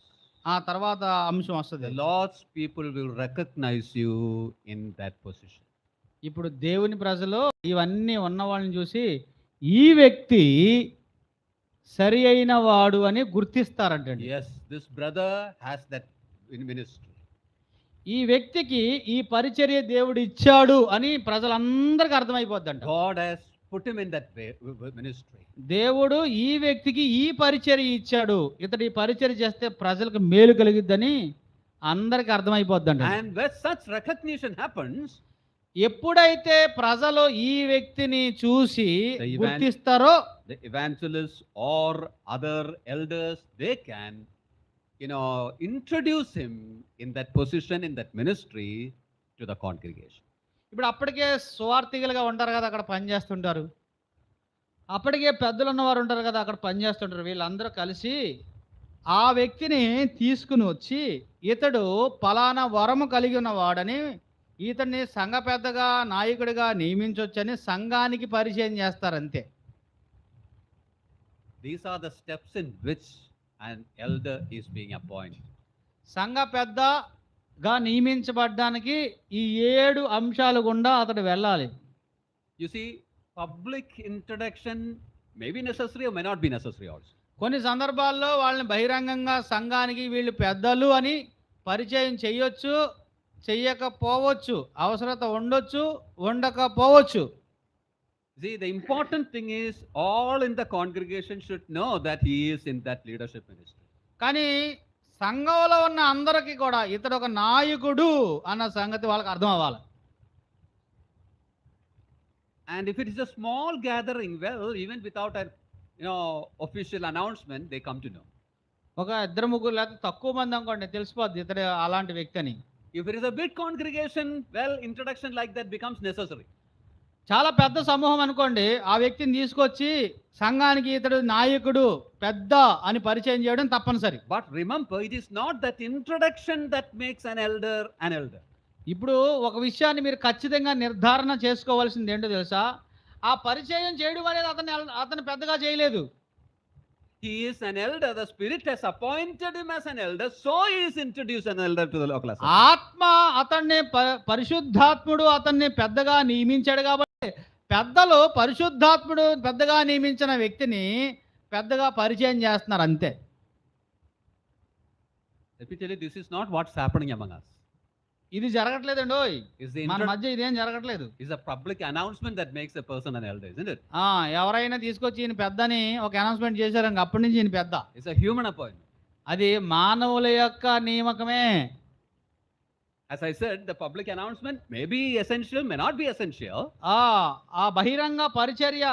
ఆ తర్వాత అంశం వస్తుంది. The Lord's people will recognize you in that position. ఇప్పుడు దేవుని ప్రజలు ఇవన్నీ ఉన్న వాళ్ళని చూసి ఈ వ్యక్తి సరి అయిన వాడు అని గుర్తిస్తారంటండి. Yes, this brother has that ministry. ఈ వ్యక్తికి ఈ పరిచర్య దేవుడు ఇచ్చాడు అని ప్రజలందరికీ అర్థమైపోద్దంట. God has put him in that ministry. దేవుడు ఈ వ్యక్తికి ఈ పరిచర్య ఇచ్చాడు, ఇతడు ఈ పరిచర్య చేస్తే ప్రజలకు మేలు కలిగిద్దని అందరికి అర్థమైపోద్దంట. And when such recognition happens, ఎప్పుడైతే ప్రజలు ఈ వ్యక్తిని చూసి గుర్తిస్తారో, the evangelists or other elders, they can introduce him in that position, in that ministry to the congregation. ఇప్పుడు అప్పటికే సువార్థికులుగా ఉంటారు కదా, అక్కడ పనిచేస్తుంటారు. అప్పటికే పెద్దలు ఉన్నవారు ఉంటారు కదా, అక్కడ పనిచేస్తుంటారు. వీళ్ళందరూ కలిసి ఆ వ్యక్తిని తీసుకుని వచ్చి ఇతడు పలానా వరము కలిగి ఉన్నవాడని, ఇతన్ని సంఘ పెద్దగా నాయకుడిగా నియమించవచ్చని సంఘానికి పరిచయం చేస్తారు అంతే. These are the steps in which an elder is being appointed. సంఘ పెద్దగా నియమించబడ్డానికి ఈ 7 అంశాలు గుండా అతడు వెళ్ళాలి. You see, public introduction may be necessary or may not be necessary also. కొన్ని సందర్భాల్లో వాళ్ళని బహిరంగంగా సంఘానికి వీళ్ళు పెద్దలు అని పరిచయం చేయొచ్చు, చెయ్యకపోవచ్చు, అవసరత ఉండొచ్చు, ఉండకపోవచ్చు. See, the important thing is all in the congregation should know that he is in that leadership ministry. కానీ సంఘంలో ఉన్న అందరికీ కూడా ఇతడు ఒక నాయకుడు అన్న సంగతి వాళ్ళకి అర్థం అవ్వాలి. And if it is a small gathering, well, even without a official announcement, they come to know. ఒక 2-3 లేకపోతే తక్కువ మంది అనుకోండి, తెలిసిపోద్ది ఇతడు అలాంటి వ్యక్తి అని. If it is a big congregation, well, introduction like that becomes necessary. చాలా పెద్ద సమూహం అనుకోండి, ఆ వ్యక్తిని తీసుకొచ్చి సంఘానికి ఇతడు నాయకుడు పెద్ద అని పరిచయం చేయడం తప్పనిసరి. But remember, it is not that introduction that makes an elder an elder. ఇప్పుడు ఒక విషయాన్ని మీరు ఖచ్చితంగా నిర్ధారణ చేసుకోవాల్సింది ఏంటో తెలుసా? ఆ పరిచయం చేయడం అనేది అతను పెద్దగా చేయలేదు. He is an elder. The Spirit has appointed him as an elder, so he is introduced an elder to the local assembly. ఆత్మ అతన్ని పరిశుద్ధాత్ముడు అతన్ని పెద్దగా నియమించాడు కాబట్టి పెద్దలు పరిశుద్ధాత్ముడు పెద్దగా నియమించిన వ్యక్తిని పెద్దగా పరిచయం చేస్తున్నారు అంతే. Let me tell you, this is not what's happening among us. ఇది జరగట్లేదండి. మన Is మధ్య ఇదేం జరగట్లేదు. a public announcement that makes a person an elder, isn't it? ఎవరైనా తీసుకొచ్చి ఈయన పెద్దని ఒక అనౌన్స్మెంట్ చేశారు, అప్పటి నుంచి ఈయన పెద్ద. It's a human appointment. అది మానవుల యొక్క నియామకమే. As I said, the public announcement may be essential, may not be essential. ఆ బహిరంగ పరిచర్య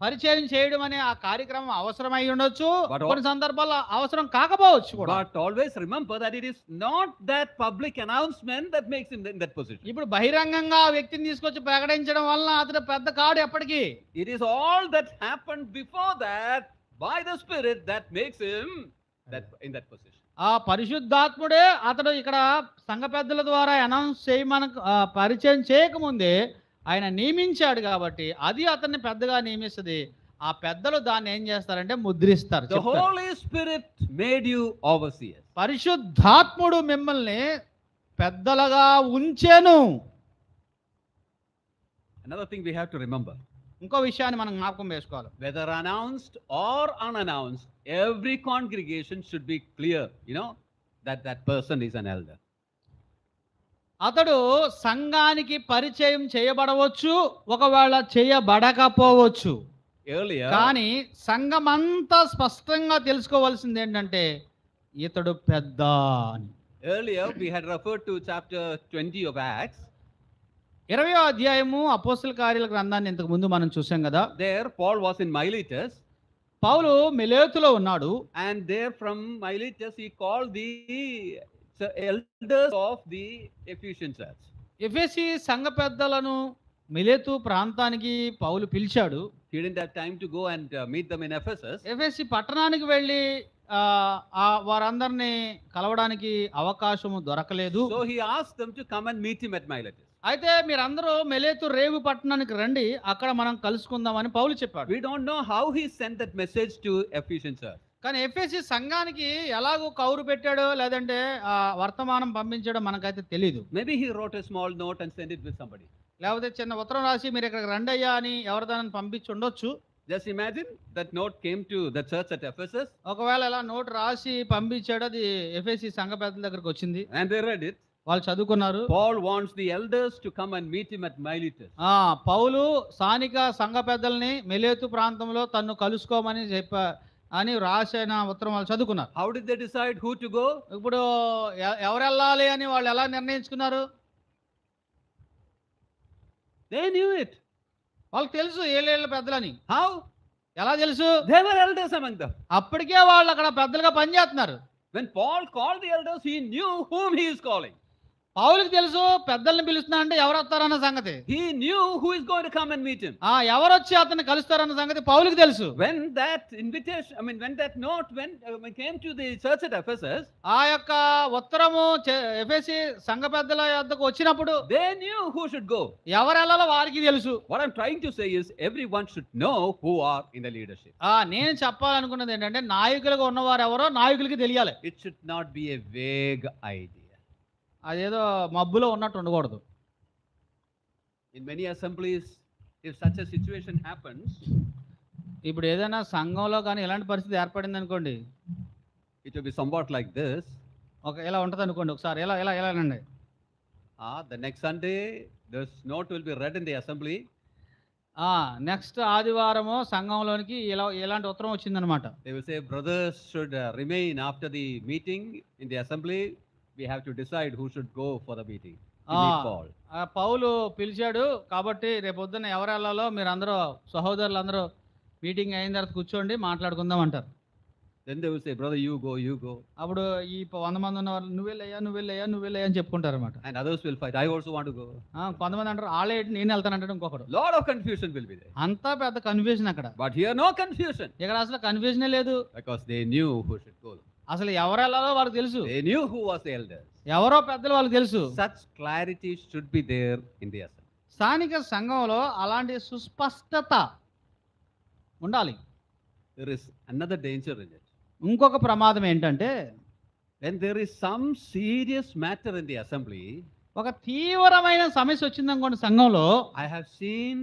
పరిచయం చేయడం అనే ఆ కార్యక్రమం అవసరమై ఉండొచ్చు, But కొన్ని సందర్భాల్లో అవసరం కాకపోవచ్చు కూడా. But always remember that it is not that public announcement that makes him in that position. ఇప్పుడు బహిరంగంగా ఆ వ్యక్తిని తీసుకొచ్చి ప్రకటించడం వలన అతడు పెద్ద కాడు ఎప్పటికీ. It is all that happened before that by the Spirit that makes him in that position. ఆ పరిశుద్ధాత్ముడే అతడు ఇక్కడ సంఘ పెద్దల ద్వారా అనౌన్స్ చేయమనకు పరిచయం చేయకముందే ఆయన నియమించాడు కాబట్టి అది అతన్ని పెద్దగా నియమిస్తుంది. ఆ పెద్దలు దాన్ని ఏం చేస్తారంటే ముద్రిస్తారు. The Holy Spirit made you overseers. పరిశుద్ధాత్ముడు మిమ్మల్ని పెద్దలుగా ఉంచెను. Another thing we have to remember. ఇంకో విషయాన్ని మనం జ్ఞాపకం వేసుకోవాలి. Whether announced or unannounced, every congregation should be clear, that person is an elder. అతడు సంఘానికి పరిచయం చేయబడవచ్చు, ఒకవేళ చేయబడకపోవచ్చు. Earlier, కానీ సంఘమంతా స్పష్టంగా తెలుసుకోవాల్సింది ఏంటంటే ఇతడు పెద్ద అని. Earlier we had referred to chapter 20 of Acts. 20వ అధ్యాయము అపోస్తల కార్యాల గ్రంథాన్ని ఇంతకు ముందు మనం చూసాం కదా. There Paul was in Miletus. పౌలు మిలేతులో ఉన్నాడు. And there from Miletus he called the elders of the Ephesian church. ఎఫెసీ సంఘ పెద్దలను మిలేతు ప్రాంతానికి పౌలు పిలిచాడు. He didn't have time to go and meet them in Ephesus. ఎఫెసీ పట్టణానికి వెళ్ళి వారందరినీ కలవడానికి అవకాశము దొరకలేదు. So he asked them to come and meet him at Miletus. అయితే మీరందరూ మిలేతు రేవు పట్టణానికి రండి, అక్కడ మనం కలుసుకుందామని పౌలు చెప్పాడు. We don't know how he sent that message to Ephesian church. కానీ ఎఫెసీ సంఘానికి ఎలాగో కౌరు పెట్టాడో లేదంటే వర్తమానం పంపించాడో మనకైతే తెలియదు. Maybe he wrote a small note and sent it with somebody. లేకపోతే చిన్న ఉత్తరం రాసి మీరు ఇక్కడికి రండి అయ్యా అని ఎవరిదాన్ని పంపించి ఉండొచ్చు. Just imagine that note came to the church at Ephesus. ఒకవేళ ఇలా నోట్ రాసి పంపించాడు, అది ఎఫెసీ సంఘ పెద్దల దగ్గరికి వచ్చింది. And they read it. వాళ్ళు చదువుకున్నారు. Paul wants the elders to come and meet him at Miletus. పౌలు స్థానిక సంఘ పెద్దల్ని మిలేతు ప్రాంతంలో తన్ను కలుసుకోమని అని రాసిన ఉత్తరం వాళ్ళు చదువుకున్నారు. How did they decide who to go? ఇప్పుడు ఎవరు వెళ్ళాలి అని వాళ్ళు ఎలా నిర్ణయించుకున్నారు? They knew it. వాళ్ళకి తెలుసు ఏళ్ళ పెద్దలని. How? ఎలా తెలుసు? There were elders among them. అప్పటికే వాళ్ళు అక్కడ పెద్దలుగా పనిచేస్తున్నారు. When Paul called the elders, he knew whom he is calling. పౌలుకి తెలుసు పెద్దల్ని పిలుస్తున్నా అంటే ఎవరు వస్తారన్న సంగతి. He knew who is going to come and meet him. ఎవరు వచ్చి అతన్ని కలుస్తారన్న సంగతి పౌలుకి తెలుసు. When that invitation, when that note came to the church at Ephesus, ఆ యొక్క ఉత్తరము ఎఫెసీ సంఘ పెద్దల వద్దకు వచ్చినప్పుడు they knew who should go. ఎవరు వెళ్ళాలో వారికి తెలుసు. What I'm trying to say is everyone should know who are in the leadership. నేను చెప్పాలనుకున్నది ఏంటంటే నాయకులుగా ఉన్నవారు ఎవరో నాయకులకి తెలియాలి. It should not be a vague idea. అదేదో మబ్బులో ఉన్నట్టు ఉండకూడదు. In many assemblies, if such a situation happens, ఇప్పుడు ఏదైనా సంఘంలో కానీ ఇలాంటి పరిస్థితి ఏర్పడింది అనుకోండి, it will be somewhat like this. ఇలా ఉంటుంది అనుకోండి. ఒకసారి ఎలా అండి. The next Sunday, this note will be read in the assembly. Next ఆదివారము సంఘంలోనికి ఇలాంటి ఉత్తరం వచ్చిందనమాట. They will say brothers should remain after the meeting in the assembly. We have to decide who should go for the meeting. Paul. పౌలు పిలిచాడు కాబట్టి రేపు పొద్దున్న ఎవరు వెళ్ళాలో మీరు అందరూ సహోదరులందరూ మీటింగ్ అయిన తర్వాత కూర్చోండి మాట్లాడుకుందాం అంటారు. Then they will say, brother, you go. అప్పుడు ఈ 100 మంది ఉన్న వాళ్ళు నువ్వు వెళ్ళయ్యా అని చెప్పుకుంటారు అనమాట. And others will fight. I also want to go. కొంతమంది అంటారు ఆలే నేను వెళ్తానంటాడు ఇంకొకడు. Lot of confusion will be there. అంతా పెద్ద కన్ఫ్యూజన్ అక్కడ. But here no confusion. ఇక్కడ అసలు కన్ఫ్యూజనే లేదు. Because they knew who should go. అసలు ఎవరు వెళ్ళాలో వాళ్ళకి తెలుసు. They knew who was the elders. ఎవరో పెద్దలు వాళ్ళకి తెలుసు. Such clarity should be there in the assembly. స్థానిక సంఘంలో అలాంటి సుస్పష్టత ఉండాలి. There is another danger in it. ఇంకొక ప్రమాదం ఏంటంటే when there is some serious matter in the assembly, ఒక తీవ్రమైన సమస్య వచ్చిందనుకోండి సంఘంలో, I have seen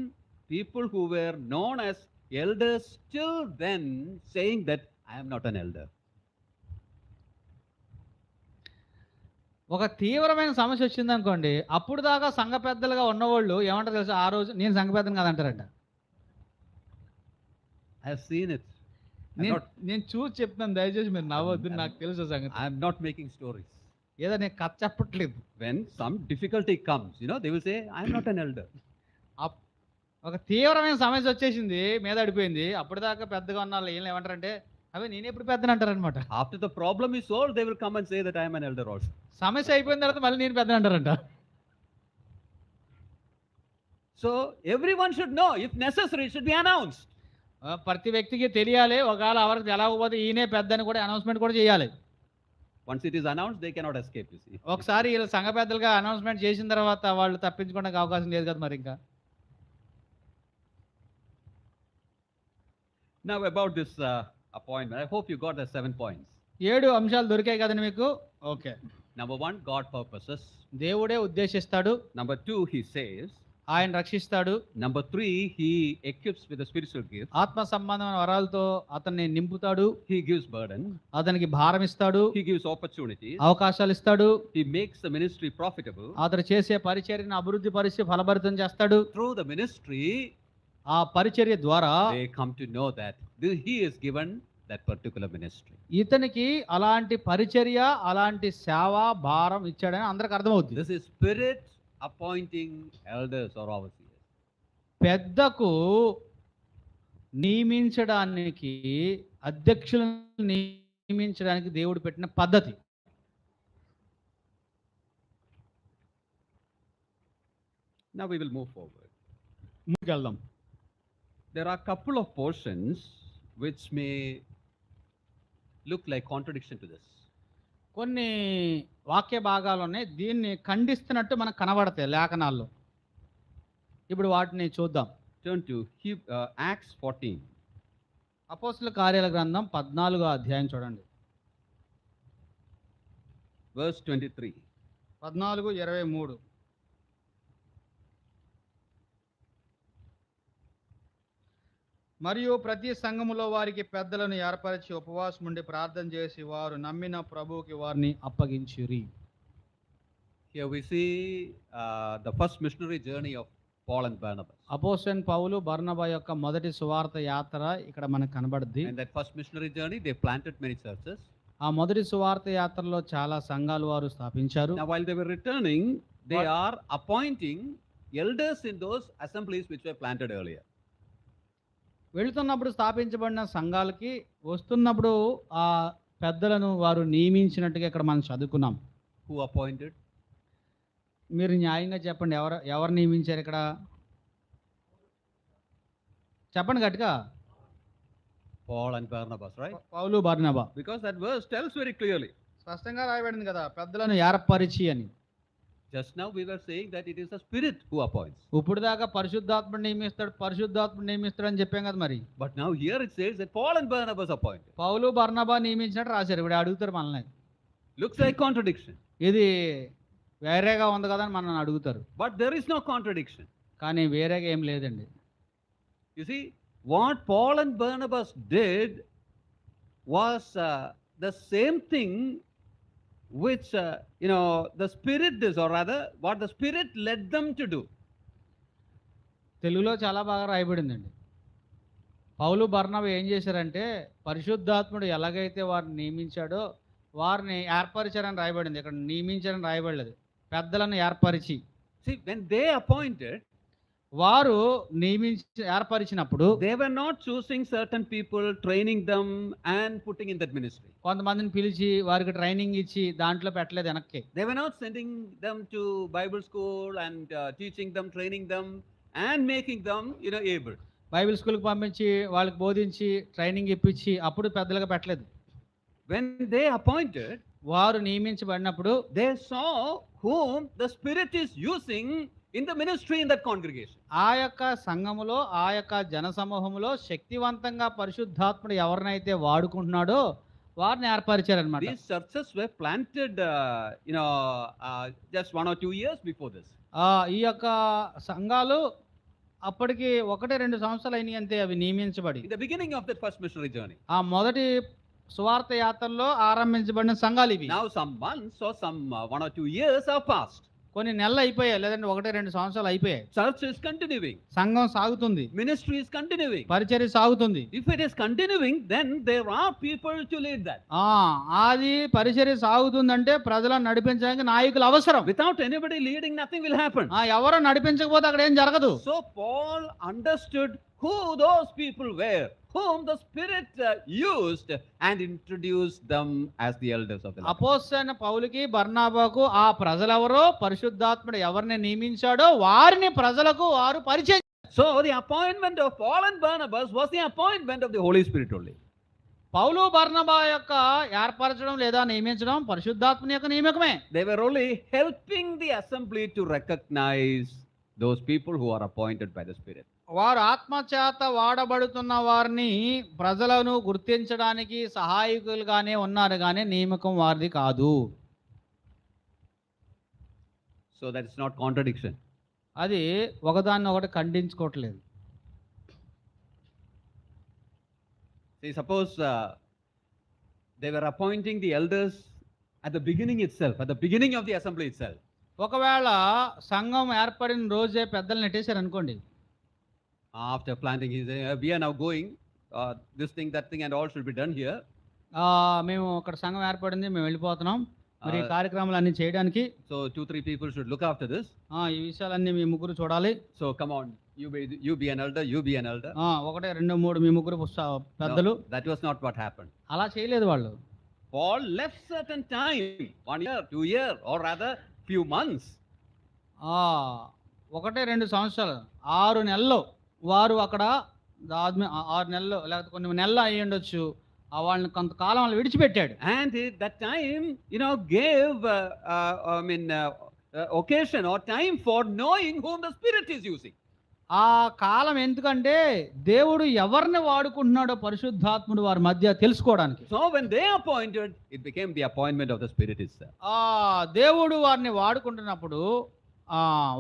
people who were known as elders still then saying that I am not an elder. ఒక తీవ్రమైన సమస్య వచ్చిందనుకోండి, అప్పుడు దాకా సంఘ పెద్దలుగా ఉన్నవాళ్ళు ఏమంటారు తెలుసు, ఆ రోజు నేను సంఘ పెద్దను కాదంటారంట. I have seen it. నేను చూసి చెప్తాను, దయచేసి మీరు నవ్వద్దు, నాకు తెలుసు సంగతి. I am not making stories. ఏదో నేను కథ చెప్పట్లేదు. When some difficulty comes, they will say, I am not an elder. ఒక తీవ్రమైన సమస్య వచ్చేసింది, మీద అడిపోయింది. అప్పటిదాకా పెద్దగా ఉన్న వాళ్ళు ఏం ఏమంటారంటే, అవి నేను ఎప్పుడు పెద్దని అంటారనమాట. After the problem is solved, they will come and say that I am an elder also. సమస్య అయిపోయిన తర్వాత మళ్ళీ నేను పెద్దని అంటారంట. So everyone should know, if necessary, it should be announced. ప్రతి వ్యక్తికి తెలియాలి. ఒకవేళ ఎవరికి తెలవకపోతే ఈయనే పెద్దని కూడా అనౌన్స్మెంట్ కూడా చేయాలి. Once it is announced, they cannot escape, you see. ఒకసారి వీళ్ళు సంఘ పెద్దలుగా అనౌన్స్మెంట్ చేసిన తర్వాత వాళ్ళు తప్పించుకోవడానికి అవకాశం లేదు కదా మరి ఇంకా. Now about this appointment, I hope you got the 7 points. 7 అంశాలు దొరికాయి కదండి మీకు. ఓకే. Number 1, God purposes. దేవుడే ఉద్దేశిస్తాడు. Number 2, he saves. ఆయన రక్షిస్తాడు. Number 3, he equips with the spiritual gifts. ఆత్మ సంబంధమైన వరాలతో అతన్ని నింపుతాడు. He gives burden. అతనికి భారం ఇస్తాడు. He gives opportunities. అవకాశాలు ఇస్తాడు. He makes the ministry profitable. అతను చేసే పరిచర్యను అభివృద్ధి పరిచి ఫలభరితం చేస్తాడు. Through the ministry, ఆ పరిచర్య ద్వారా they come to know that he is given that particular ministry. ఇతనికి అలాంటి పరిచర్య, అలాంటి సేవ భారం ఇచ్చాడని అందరికి అర్థమవుతుంది. This is Spirit appointing elders or overseers. పెద్దకు నియమించడానికి, అధ్యక్షులను నియమించడానికి దేవుడు పెట్టిన పద్ధతి. Now we will move forward. ముందుకెళ్దాం. There are a couple of portions which may look like contradiction to this. కొన్ని వాక్య భాగాలు ఉన్నాయి, దీన్ని ఖండిస్తున్నట్టు మనకు కనబడతాయి లేఖనాల్లో. ఇప్పుడు వాటిని చూద్దాం. Turn to Acts 14. అపోస్తలుల కార్యాల గ్రంథం 14వ అధ్యాయం చూడండి. Verse 23. 14:23. మరియు ప్రతి సంఘములో వారికి పెద్దలను ఏర్పరిచి ఉపవాసం ఉండి ప్రార్థన చేసి వారు నమ్మిన ప్రభువుకి వారిని అప్పగించిరి. Here we see the first missionary journey of Paul and Barnabas. అపోస్తలుడైన పౌలు బర్నబా యొక్క మొదటి సువార్త యాత్ర ఇక్కడ మనకు కనబడుద్ది. And that first missionary journey, they planted many churches. ఆ మొదటి సువార్త యాత్రలో చాలా సంఘాలు వారు స్థాపించారు. Now while they were returning, they are appointing elders in those assemblies which were planted earlier. వెళుతున్నప్పుడు స్థాపించబడిన సంఘాలకి వస్తున్నప్పుడు ఆ పెద్దలను వారు నియమించినట్టుగా ఇక్కడ మనం చదువుకున్నాం. Who appointed? మీరు న్యాయంగా చెప్పండి, ఎవరు నియమించారు ఇక్కడ? చెప్పండి గట్టిగా. Paul and Barnabas, right? Paul Barnabas. Because that verse tells very clearly. స్పష్టంగా రాయబడింది కదా, పెద్దలను ఏర్పరిచి అని. Just now we were saying that it is the Spirit who appoints. ఇప్పుడు దాకా పరిశుద్ధాత్ముడు నియమిస్తాడు అని చెప్పాం కదా మరి. But now here it says that Paul and Barnabas appointed. పౌలు బర్నబా నియమించినట్టు రాశారు. ఇప్పుడు అడుగుతారు మనల్ని. Looks like contradiction. ఇది వేరేగా ఉంది కదా అని మనల్ని అడుగుతారు. But there is no contradiction. కానీ వేరేగా ఏం లేదండి. You see, what Paul and Barnabas did was the same thing which the Spirit does, or rather what the Spirit led them to do. తెలుగులో చాలా బాగా రాయబడిందండి. పౌలు బర్నబా ఏం చేశారంటే పరిశుద్ధాత్ముడు ఎలాగైతే వారిని నియమించాడో వారిని ఏర్పరిచారని రాయబడింది. ఇక్కడ నియమించారని రాయబడలేదు, పెద్దలను ఏర్పరిచి. See, when they appointed, వారు ఏర్పరిచినప్పుడు they were not choosing certain people, training them and putting in that ministry. కొంతమందిని పిలిచి వారికి ట్రైనింగ్ ఇచ్చి దాంట్లో పెట్టలేదు వెనక్కి. They were not sending them to Bible school and teaching them, training them and making them able. Bible స్కూల్కి పంపించి వాళ్ళకి బోధించి ట్రైనింగ్ ఇప్పించి అప్పుడు పెద్దలుగా పెట్టలేదు. When they appointed, వారు నియమించబడినప్పుడు they saw whom the Spirit is using in the ministry in that congregation. ఆ యొక్క సంఘములో, ఆ యొక్క జన సమూహంలో శక్తివంతంగా పరిశుద్ధాత్ముడు ఎవరినైతే వాడుకుంటున్నాడో వారిని ఏర్పరిచారనమాట. These churches were planted just 1 or 2 years before this. ఈ యొక్క సంఘాలు అప్పటికి 1-2 సంవత్సరాలు అయినాయి అంతే అవి నియమించబడి. In the beginning of that first missionary journey. ఆ మొదటి సువార్త యాత్రలో ఆరంభించబడిన సంఘాలు ఇవి. Now some months or some 1 or 2 years have passed. కొన్ని నెలలు అయిపోయాయి, లేదంటే 1-2 సంవత్సరాలు అయిపోయాయి. Church is continuing. సంఘం సాగుతుంది, Ministry is continuing. పరిచర్య సాగుతుంది. If it is continuing, then there are people to lead that. అది పరిచర్య సాగుతుందంటే ప్రజలను నడిపించడానికి నాయకులు అవసరం. Without anybody leading, nothing will happen. ఎవరు నడిపించకపోతే అక్కడ ఏం జరగదు. So Paul understood who those people were, whom the Spirit used and introduced them as the elders of the Lord. అపోస్తలైన పౌలుకి బర్నాబాకు ఆ ప్రజలెవరో, పరిశుద్ధాత్ముడు ఎవరిని నియమించాడో వారిని ప్రజలకు వారు పరిచయం. So the appointment of Paul and Barnabas was the appointment of the Holy Spirit only. పౌలు బర్నబా యొక్క ఏర్పరచడం లేదా నియమించడం పరిశుద్ధాత్మని యొక్క నియమకమే. They were only helping the assembly to recognize those people who are appointed by the Spirit. వారు ఆత్మచేత వాడబడుతున్న వారిని ప్రజలను గుర్తించడానికి సహాయకులుగానే ఉన్నారు, కానీ నియమకం వారిది కాదు. So that is not contradiction. అది ఒకదాన్ని ఒకటి ఖండించుకోవట్లేదు. See, suppose they were appointing the elders at the beginning itself, at the beginning of the assembly itself. ఒకవేళ సంఘం ఏర్పడిన రోజే పెద్దలు నెట్టేశారు అనుకోండి. After planting, he said, we are now going, this thing, that thing and all should be done here. మేము అక్కడ సంఘం ఏర్పడింది, మేము వెళ్ళిపోతున్నాం, మరి ఈ కార్యక్రమాలు అన్ని చేయడానికి. So 2-3 people should look after this. ఈ విషయాలన్నీ మీ ముగ్గురు చూడాలి. So come on, you be an elder, you be an elder. 1, 2, 3 మీ ముగ్గురు పెద్దలు. No, that was not what happened. అలా చేయలేదు వాళ్ళు. Paul left certain time, 1 year, 2 year, or rather few months. 1-2 సంవత్సరాలు, 6 నెలలు వారు అక్కడ 6 నెలలు లేకపోతే కొన్ని నెలలు అయ్యి ఉండొచ్చు, వాళ్ళని కొంతకాలం వాళ్ళు విడిచిపెట్టాడు. And that time, gave occasion or time for knowing whom the Spirit is using. ఆ కాలం ఎందుకంటే దేవుడు ఎవరిని వాడుకుంటున్నాడో పరిశుద్ధాత్ముడు వారి మధ్య తెలుసుకోవడానికి. So when they appointed, it became the appointment of the Spirit itself. దేవుడు వారిని వాడుకుంటున్నప్పుడు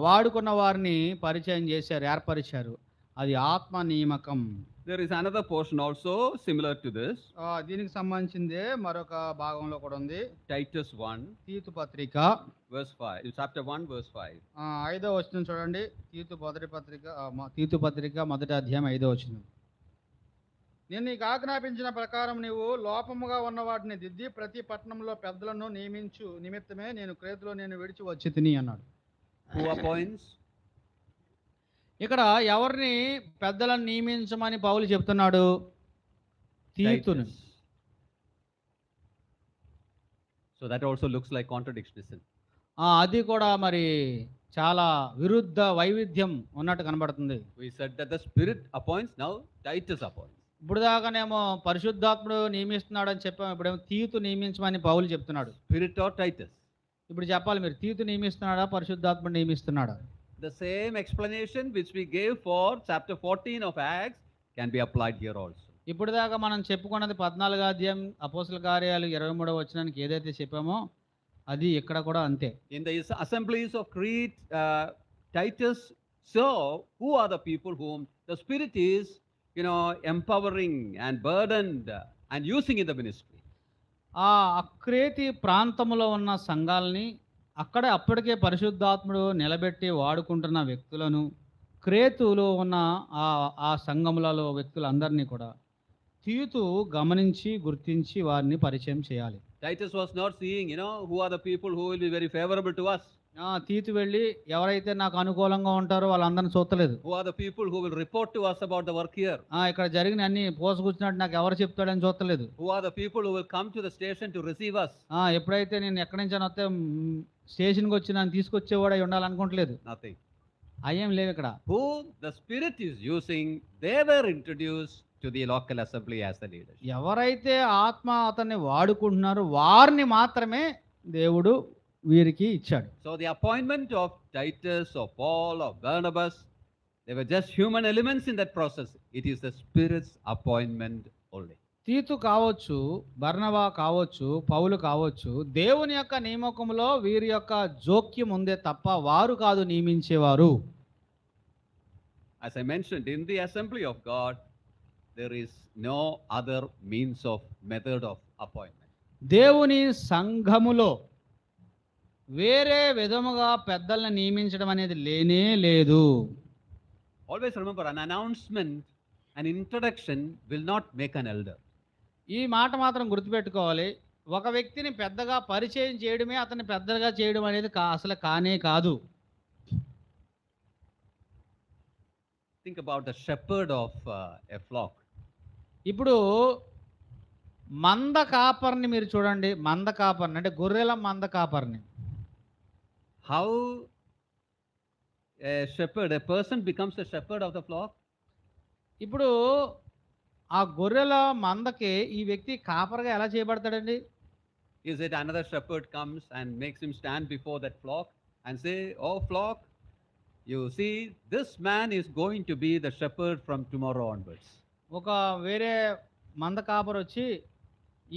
వాడుకున్న వారిని పరిచయం చేశారు, ఏర్పరిచారు. అది ఆత్మ నియామకం. There is another portion also similar to this. దీనికి సంబంధించిందే మరొక భాగంలో కూడా ఉంది. Titus 1 తీతు పత్రిక verse 5. Chapter 1 verse 5. 5వ వచనం చూడండి. తీతు పత్రిక 1వ అధ్యాయం 5వ వచనం. నేను నీకు ఆజ్ఞాపించిన ప్రకారం నీవు లోపముగా ఉన్న వాటిని దిద్ది ప్రతి పట్టణంలో పెద్దలను నియమించు నిమిత్తమే నేను క్రేతులో నేను విడిచి వచ్చి తిని అన్నాడు. Who appoints? ఇక్కడ ఎవరిని పెద్దలను నియమించమని పౌలు చెప్తున్నాడు? తీతును. So that also looks like contradiction, isn't it? అది కూడా మరి చాలా విరుద్ధ వైవిధ్యం ఉన్నట్టు కనబడుతుంది. We said that the Spirit appoints, now Titus appoints. ఇప్పుడు దాకానేమో పరిశుద్ధాత్ముడు నియమిస్తున్నాడు అని చెప్పాము, ఇప్పుడేమో తీతు నియమించమని పౌలు చెప్తున్నాడు. Spirit or Titus? ఇప్పుడు చెప్పాలి, మీరు తీతు నియమిస్తున్నాడా పరిశుద్ధాత్ముడు నియమిస్తున్నాడా? The same explanation which we gave for chapter 14 of Acts can be applied here also. ఇప్పుడు దాకా మనం చెప్పుకున్నది 14వ అధ్యాయం అపోస్తల కార్యాలు 23వ వచనానికి ఏదైతే చెప్పామో అది ఇక్కడ కూడా అంతే. In the assemblies of Crete, Titus saw who are the people whom the Spirit is, empowering and burdened and using in the ministry. క్రేతి ప్రాంతంలో ఉన్న సంఘాలని అక్కడే అప్పటికే పరిశుద్ధాత్ముడు నిలబెట్టి వాడుకుంటున్న వ్యక్తులను, క్రేతులో ఉన్న ఆ సంఘములలో వ్యక్తులందరినీ కూడా తీతు గమనించి గుర్తించి వారిని పరిచయం చేయాలి. Titus was not seeing, who are the people who will be very favorable to us. తీతు వెళ్ళి ఎవరైతే నాకు అనుకూలంగా ఉంటారో వాళ్ళందరిని చూస్తలేదు. Who are the people who will report to us about the work here. ఇక్కడ జరిగిన అన్ని పోసుకొచ్చినట్టు నాకు ఎవరు చెప్తాడని చూస్తలేదు. Who are the people who will come to the station to receive us. ఎప్పుడైతే నేను ఎక్కడి నుంచి వస్తే స్టేషన్కి వచ్చి నన్ను తీసుకొచ్చేవాడు అయి ఉండాలనుకోవట్లేదు. Nothing. అయ్యేం లేవు ఇక్కడ. Who the Spirit is using, they were introduced to the local assembly as the leaders. ఎవరైతే ఆత్మ అతన్ని వాడుకుంటున్నారో వారిని మాత్రమే దేవుడు వీరికి ఇచ్చాడు. So the appointment of Titus or Paul or Barnabas, they were just human elements in that process. It is the Spirit's appointment only. తీతు కావచ్చు, బర్నబా కావచ్చు, పౌలు కావచ్చు, దేవుని యొక్క నియమకంలో వీరి యొక్క జోక్యం ఉందే తప్ప వారు కాదు నియమించేవారు. As I mentioned, in the assembly of God, there is no other means of method of appointment. దేవుని సంఘములో వేరే విధముగా పెద్దల్ని నియమించడం అనేది లేనే లేదు. Always remember, an announcement, an introduction will not make an elder. ఈ మాట మాత్రం గుర్తుపెట్టుకోవాలి. ఒక వ్యక్తిని పెద్దగా పరిచయం చేయడమే అతన్ని పెద్దగా చేయడం అనేది అసలు కానే కాదు. Think about the shepherd of a flock. ఇప్పుడు మంద కాపర్ని మీరు చూడండి. మంద కాపర్ని అంటే గొర్రెల మంద కాపర్ని. How a shepherd, a person becomes a shepherd of the flock? ఇప్పుడు ఆ గొర్రెల మందకి ఈ వ్యక్తి కాపర్గా ఎలా చేయబడతాడండి? Is it another shepherd comes and makes him stand before that flock and say, "Oh flock, you see, this man is going to be the shepherd from tomorrow onwards." ఒక వేరే మంద copper వచ్చి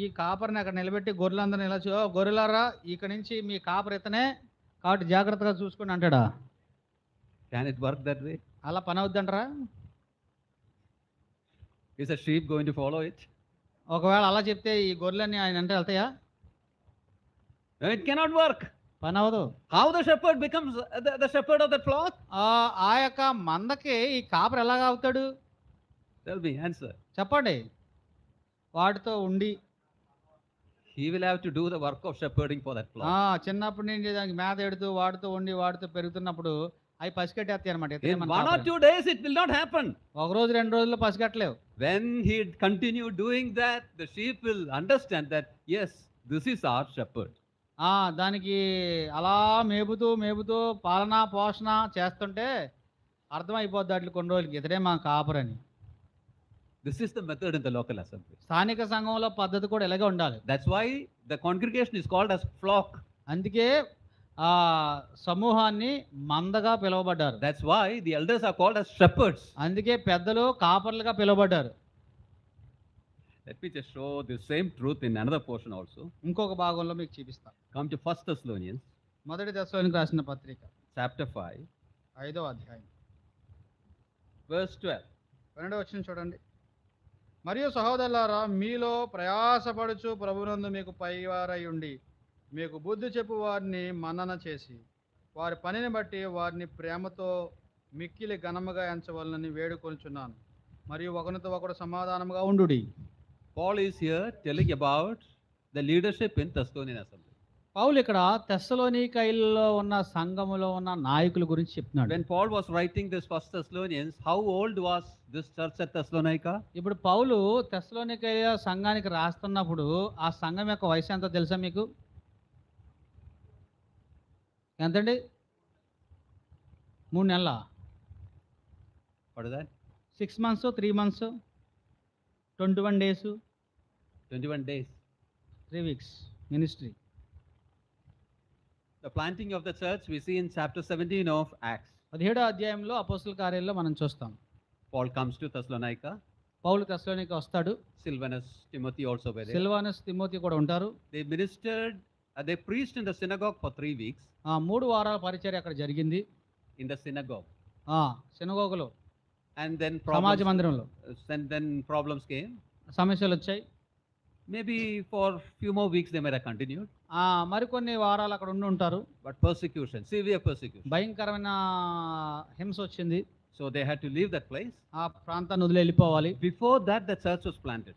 ఈ కాపర్ని అక్కడ నిలబెట్టి గొర్రెలందరిని ఇలా గొర్రెలారా ఇక నుంచి మీ కాపర్ ఇతనే కాబట్టి జాగ్రత్తగా చూసుకుని అంటాడా? Can it work that way? అలా పని అవుద్దంటారా? Is a sheep going to follow it? ఒకవేళ అలా చెప్తే ఈ గొర్రెలన్నీ ఆయన అంటే వెళ్తాయా? No, it cannot work. పని అవ్వదు. How the shepherd becomes the shepherd of that flock? ఆ యొక్క మందకి ఈ కాపర్ ఎలాగా అవుతాడు? Tell me, answer. చెప్పండి. వాటితో ఉండి He will have to do the work of shepherding for that flock. చిన్నప్పటి నుంచి దానికి మేత ఎడుతూ వాటితో ఉండి వాటితో పెరుగుతున్నప్పుడు అవి పసిగట్టేస్తాయి అనమాట. In 1 or 2 days it will not happen. ఒక రోజు 2 రోజుల్లో పసిగట్టలేవు. When he continue doing that, the sheep will understand that yes, this is our shepherd. దానికి అలా మేపుతూ మేపుతూ పాలన పోషణ చేస్తుంటే అర్థమైపోద్ది అట్లా కొన్ని రోజులకి ఇతడే మా కాపరని. This is the method in the local assembly. స్థానిక సంఘంలో పద్ధతి కూడా ఇలాగే ఉండాలి. That's why the congregation is called as flock. అందుకే ఆ సమూహాన్ని మందగా పిలువబడ్డారు. That's why the elders are called as shepherds. అందుకే పెద్దలు కాపర్లుగా పిలువబడ్డారు. Let me just show the same truth in another portion also. ఇంకొక భాగంలో మీకు చూపిస్తా. Come to 1 Thessalonians మొదటి దశలోనికి రాసిన పత్రిక chapter 5, 5వ అధ్యాయం verse 12. 12వ వచనం చూడండి. మరియు సహోదరులారా, మీలో ప్రయాసపడుచు ప్రభునందు మీకు పైవారై ఉండి మీకు బుద్ధి చెప్పు వారిని మన్నన చేసి వారి పనిని బట్టి వారిని ప్రేమతో మిక్కిలి ఘనముగా ఎంచవలనని వేడుకొనుచున్నాను. మరియు ఒకరితో ఒకడు సమాధానముగా ఉండుడి. Paul is here telling about the leadership in Thessalonian assembly. పౌలు ఇక్కడ తెస్సలోనికైలో ఉన్న సంఘములో ఉన్న నాయకుల గురించి చెప్తున్నాడు. When Paul was writing this 1 Thessalonians, how old was this church at Thessalonica? ఇప్పుడు పౌలు తెస్సలోనికైయ సంఘానికి రాస్తున్నప్పుడు ఆ సంఘం యొక్క వయసు ఎంతో తెలుసా మీకు? ఎంతండి? 3 నెలల? What is that? 6 months, 3 months, 21 days, 21 days. 3 weeks ministry. The planting of the church we see in chapter 17 of Acts. 17వ అధ్యాయంలో అపోస్తల కార్యాల్లో మనం చూస్తాం. Paul comes to Thessalonica. పౌలు తెస్సలోనిక వస్తాడు. Silvanus, Timothy also were there. Silvanus, Timothy కూడా ఉంటారు. They ministered, they preached in the synagogue for 3 weeks. 3 వారాల పరిచర్య అక్కడ జరిగింది. In the synagogue. సినగోగులో, And then సమాజ మందిరంలో problems came. సమస్యలు వచ్చాయి. Maybe for few more weeks they might have continued. మరికొన్ని వారాలు అక్కడ ఉండి ఉంటారు. But persecution, severe persecution. భయంకరమైన హింస వచ్చింది. So they had to leave that place. ఆ ప్రాంతాన్ని వదిలి వెళ్ళిపోవాలి. Before that the church was planted.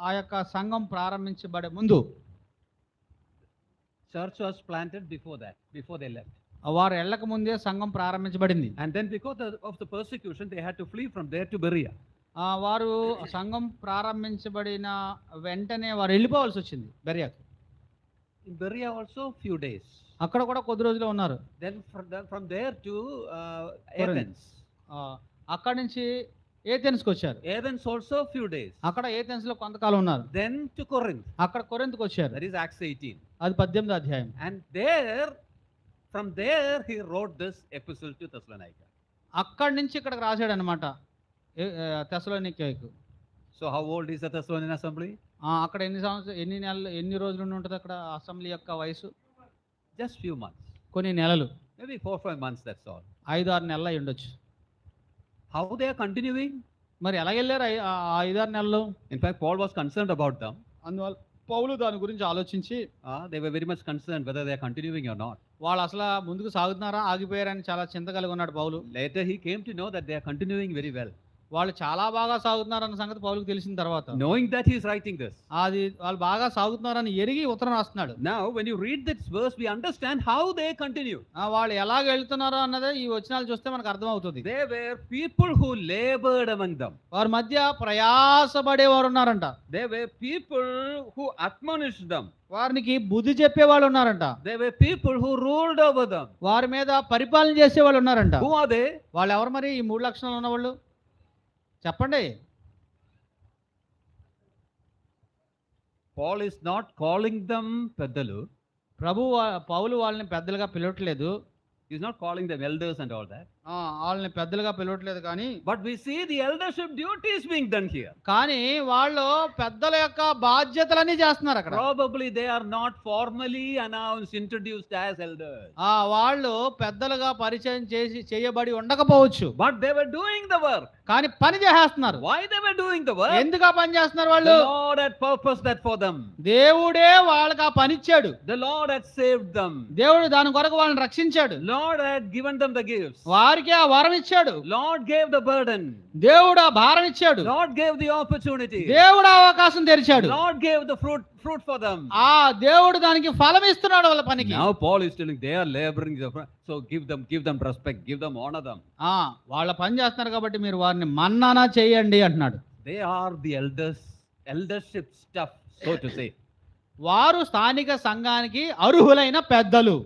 ఆ యొక్క సంఘం ప్రారంభించబడే ముందు Church was planted before that, before they left. వారు వెళ్ళక ముందే సంఘం ప్రారంభించబడింది. And then because of the persecution they had to flee from there to Berea. వారు సంఘం ప్రారంభించబడిన వెంటనే వారు వెళ్ళిపోవాల్సి వచ్చింది బెరియాకు. In Berea also few days. అక్కడ కూడా కొద్ది రోజులు ఉన్నారు. Then from there to Athens. అక్కడి నుంచి ఏథెన్స్కి వచ్చారు. Athens also few days. అక్కడ ఏథెన్స్లో కొంతకాలం ఉన్నారు. Then to Corinth. అక్కడ కొరింథ్కి వచ్చారు. That is Acts 18. అది 18వ అధ్యాయం. And there, from there he wrote this epistle to Thessalonica. అక్కడి నుంచి ఇక్కడికి రాశాడు అనమాట తెస్సలోనికైకు. So how old is the Thessalonian assembly? అక్కడ ఎన్ని సంవత్సరాలు, ఎన్ని నెలలు, ఎన్ని రోజులు ఉండి ఉంటుంది అక్కడ అసెంబ్లీ యొక్క వయసు? Just few months. కొన్ని నెలలు, Maybe 4-5 months, that's all. 5-6 నెలలు అయి ఉండొచ్చు. How they are continuing? మరి ఎలా వెళ్ళారు 5-6 నెలలు? In fact, Paul was concerned about them. పౌలు దాని గురించి ఆలోచించి they were very much concerned whether they are continuing or not. వాళ్ళు అసలు ముందుకు సాగుతున్నారా ఆగిపోయారని చాలా చింత కలిగి ఉన్నాడు పౌలు. Later he came to know that they are continuing very well. వాళ్ళు చాలా బాగా సాగుతున్నారన్న సంగతి పౌలుకు తెలిసిన తర్వాత Knowing that he is writing this. అది వాళ్ళు బాగా సాగుతున్నారని ఎరిగి ఉత్తరం రాస్తున్నాడు. Now when you read this verse, we understand how they continue. వాళ్ళు ఎలాగ వెళ్తున్నారో అన్నదే ఈ వచనాలు చూస్తే మనకు అర్థమవుతుంది. They were people who labored among them. వారి మధ్య ప్రయాసపడేవారు ఉన్నారంట. They were people who admonished them. వారికి బుద్ధి చెప్పే వాళ్ళు ఉన్నారంట. They were people who ruled over them. వారి మీద పరిపాలన చేసే వాళ్ళు ఉన్నారంట. Who are they? వాళ్ళు ఎవరు మరి ఈ 3 లక్షణాలు ఉన్నవాళ్ళు చెప్పండి. Paul is not calling them పెద్దలు. పౌలు వాళ్ళని పెద్దలుగా పిలవట్లేదు. He is not calling them elders and all that. వాళ్ళని పెద్దలుగా పిలవట్లేదు కానీ But we see the eldership duties being done here. కానీ వాళ్ళు పెద్దల యొక్క బాధ్యతలన్నీ చేస్తున్నారు అక్కడ. Probably they are not formally announced, introduced as elders. వాళ్ళు పెద్దలుగా పరిచయం చేయబడి ఉండకపోవచ్చు. But they were doing the work. కానీ పని చేస్తున్నారు. Why they were doing the work? ఎందుకు ఆ పని చేస్తున్నారు వాళ్ళు? The Lord had purposed that for them. దేవుడే వాళ్ళకి ఆ పని ఇచ్చాడు. The Lord had saved them. దేవుడు దాని కొరకు వాళ్ళని రక్షించాడు. Lord had given them the gifts. వారికి ఆ వరం ఇచ్చాడు. Lord gave the burden. దేవుడు ఆ భారం ఇచ్చాడు. Lord gave the opportunity. దేవుడు అవకాశం తెరిచాడు. Lord gave the fruit for them. దేవుడు దానికి ఫలం ఇస్తున్నాడు వాళ్ళ పనికి. Now Paul is telling they are laboring, so give them respect, give them honor them. వాళ్ళ పని చేస్తున్నారు కాబట్టి మీరు వారిని మన్నానా చేయండి అంటున్నాడు. They are the eldership stuff, so to say. వారు స్థానిక సంఘానికి అర్హులైన పెద్దలు.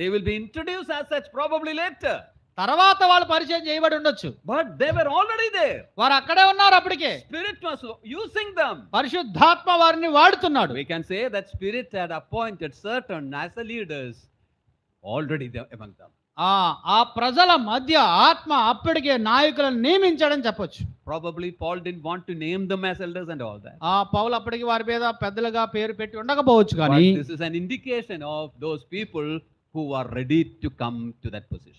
They will be introduced as such probably later. తర్వాత వాళ్ళు పరిచయం చేయబడి ఉండొచ్చు. But they were already there. వారు అక్కడే ఉన్నారు అప్పటికే. Spirit was using them. పరిశుద్ధాత్మ వారిని వాడుతున్నాడు. We can say that Spirit had appointed certain as the leaders already there among them. ఆ ప్రజల మధ్య ఆత్మ అప్పటికే నాయకులను నియమించాడని చెప్పొచ్చు. Probably Paul didn't want to name them as elders and all that. పౌలు అప్పటికి వారి మీద పెద్దలుగా పేరు పెట్టి ఉండకపోవచ్చు కానీ But this is an indication of those people who are ready to come to that position.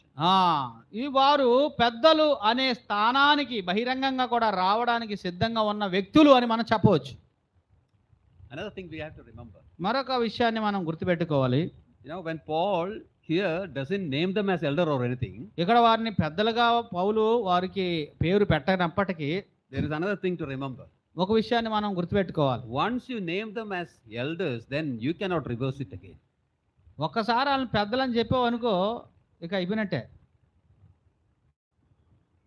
ఈ వారు పెద్దలు అనే స్థానానికి బహిరంగంగా కూడా రావడానికి సిద్ధంగా ఉన్న వ్యక్తులు అని మనం చెప్పవచ్చు. Another thing we have to remember. మరొక విషయాన్ని మనం గుర్తుపెట్టుకోవాలి. When Paul here doesn't name them as elder or anything, ఇక్కడ వారిని పెద్దలుగా పౌలు వారికి పేరు పెట్టనప్పటికీ there is another thing to remember. ఒక విషయాన్ని మనం గుర్తుపెట్టుకోవాలి. Once you name them as elders, then you cannot reverse it again. ఒక్కసారి వాళ్ళని పెద్దలని చెప్పావు అనుకో ఇక అయిపోయినట్టే.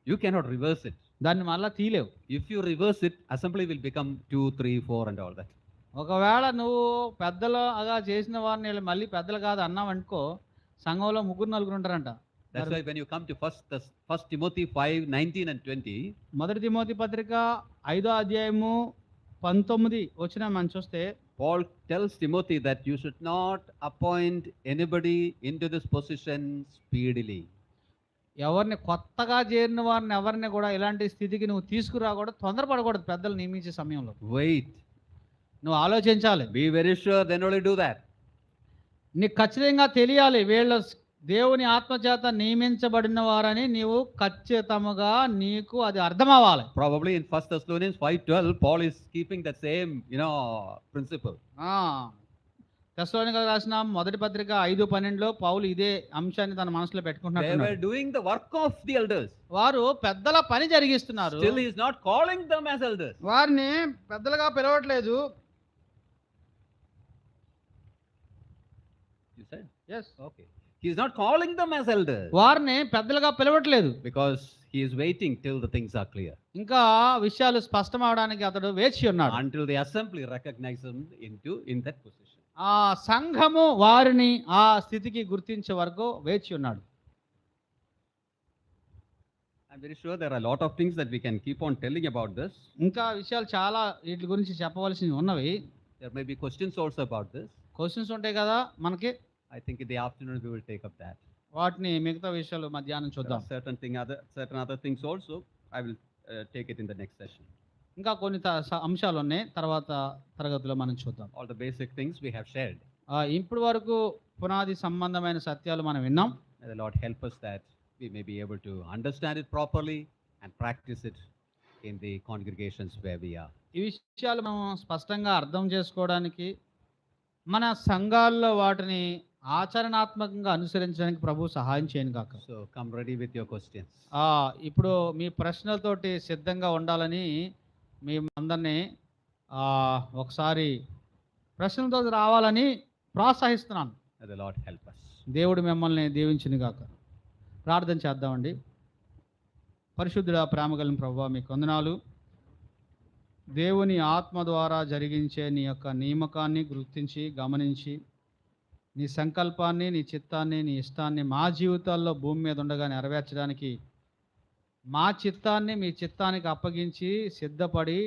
You cannot reverse it. దాన్ని మళ్ళా తీలేవు. If you reverse it, assembly will become 2, 3, 4 and all that. ఒకవేళ నువ్వు పెద్దలుగా చేసిన వారిని మళ్ళీ పెద్దలు కాదు అన్నావు అనుకో సంఘంలో 3-4 ఉంటారంట. That's why when you come to first Timothy 5:19 and 20, మొదటి తిమోతి పత్రిక 5వ అధ్యాయము 19 వచనం మనం చూస్తే Paul tells Timothy that you should not appoint anybody into this position speedily. ఎవరిని కొత్తగా చేరిన వారిని ఎవరిని కూడా ఇలాంటి స్థితికి నువ్వు తీసుకురాకూడదు, తొందరపడకూడదు పెద్దలు నియమించే సమయంలో. Wait. నువ్వు ఆలోచించాలి. Be very sure, then only do that. నీకు ఖచ్చితంగా తెలియాలి వీళ్ళు దేవుని ఆత్మచేత నియమించబడిన వారని నీవు ఖచ్చితంగా నీకు అది అర్థం అవ్వాలి. Probably in 1 Thessalonians 5:12, Paul is keeping that same, principle. తెస్సలోనికీయులకు రాసిన మొదటి పత్రిక 5:12లో పౌలు ఇదే అంశాన్ని తన మనసులో They పెట్టుకుంటున్నాడు. were doing the work of the elders. వారు పెద్దల పని జరిగిస్తున్నారు. Still he is not calling them as elders. వారిని పెద్దలుగా పిలవట్లేదు. You said? Yes. Okay. He is not calling them as elders. వారిని పెద్దలుగా పిలవట్లేదు. Because he is waiting till the things are clear. ఇంకా విషయాలు స్పష్టం అవడానికి అతడు వేచి ఉన్నాడు. Until the assembly recognize them in that position. ఆ సంఘము వారిని ఆ స్థితికి గుర్తించే వరకు వేచి ఉన్నాడు. I'm very sure there are a lot of things that we can keep on telling about this. ఇంకా విషయాలు చాలా వీటి గురించి చెప్పవలసి ఉన్నవి. There may be questions also about this. Questions ఉంటాయి కదా మనకి. I think in the afternoon we will take up that. వాటిని మిగతా విషయాలు మధ్యాహ్నం There చూద్దాం. are certain other things also. I will take it in the next session. ఇంకా కొన్ని అంశాలు ఉన్నాయి, తర్వాత తరగతిలో మనం చూద్దాం. All the basic things we have shared. ఇప్పుడు వరకు పునాది సంబంధమైన సత్యాలు మనం విన్నాం. May the Lord help us that we may be able to understand it properly and practice it in the congregations where we are. ఈ విషయాలు మనం స్పష్టంగా అర్థం చేసుకోవడానికి, మన సంఘాల్లో వాటిని ఆచరణాత్మకంగా అనుసరించడానికి ప్రభు సహాయం చేయను గాక. So come ready with your questions. ఇప్పుడు మీ ప్రశ్నలతోటి సిద్ధంగా ఉండాలని మీ అందరినీ ఒకసారి ప్రశ్నలతో రావాలని ప్రోత్సహిస్తున్నాను. May the Lord help us. దేవుడు మిమ్మల్ని దీవించును గాక. ప్రార్థన చేద్దామండి. పరిశుద్ధుడా, ప్రేమ కలిగిన ప్రభువా, మీకు వందనాలు. దేవుని ఆత్మ ద్వారా జరిగించే నీ యొక్క నియామకాన్ని గుర్తించి గమనించి, నీ సంకల్పాన్ని, నీ చిత్తాన్ని, నీ ఇష్టాన్ని మా జీవితాల్లో భూమి మీద ఉండగా నెరవేర్చడానికి మా చిత్తాన్ని మీ చిత్తానికి అప్పగించి సిద్ధపడి,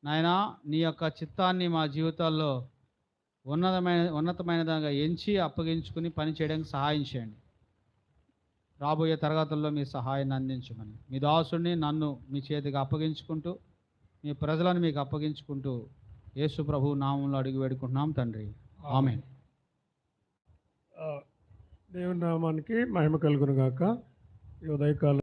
నాయనా నీ యొక్క చిత్తాన్ని మా జీవితాల్లో ఉన్నతమైనదిగా ఎంచి అప్పగించుకుని పని చేయడానికి సహాయం చేయండి. రాబోయే తరగతుల్లో మీ సహాయాన్ని అందించమని మీ దాసుడిని నన్ను మీ చేతికి అప్పగించుకుంటూ, మీ ప్రజలను మీకు అప్పగించుకుంటూ యేసు ప్రభు నామంలో అడిగి వేడుకుంటున్నాం తండ్రి. ఆమేన్. దేవుని నామానికి మహిమ కలుగును గాక. ఈ ఉదయకాలం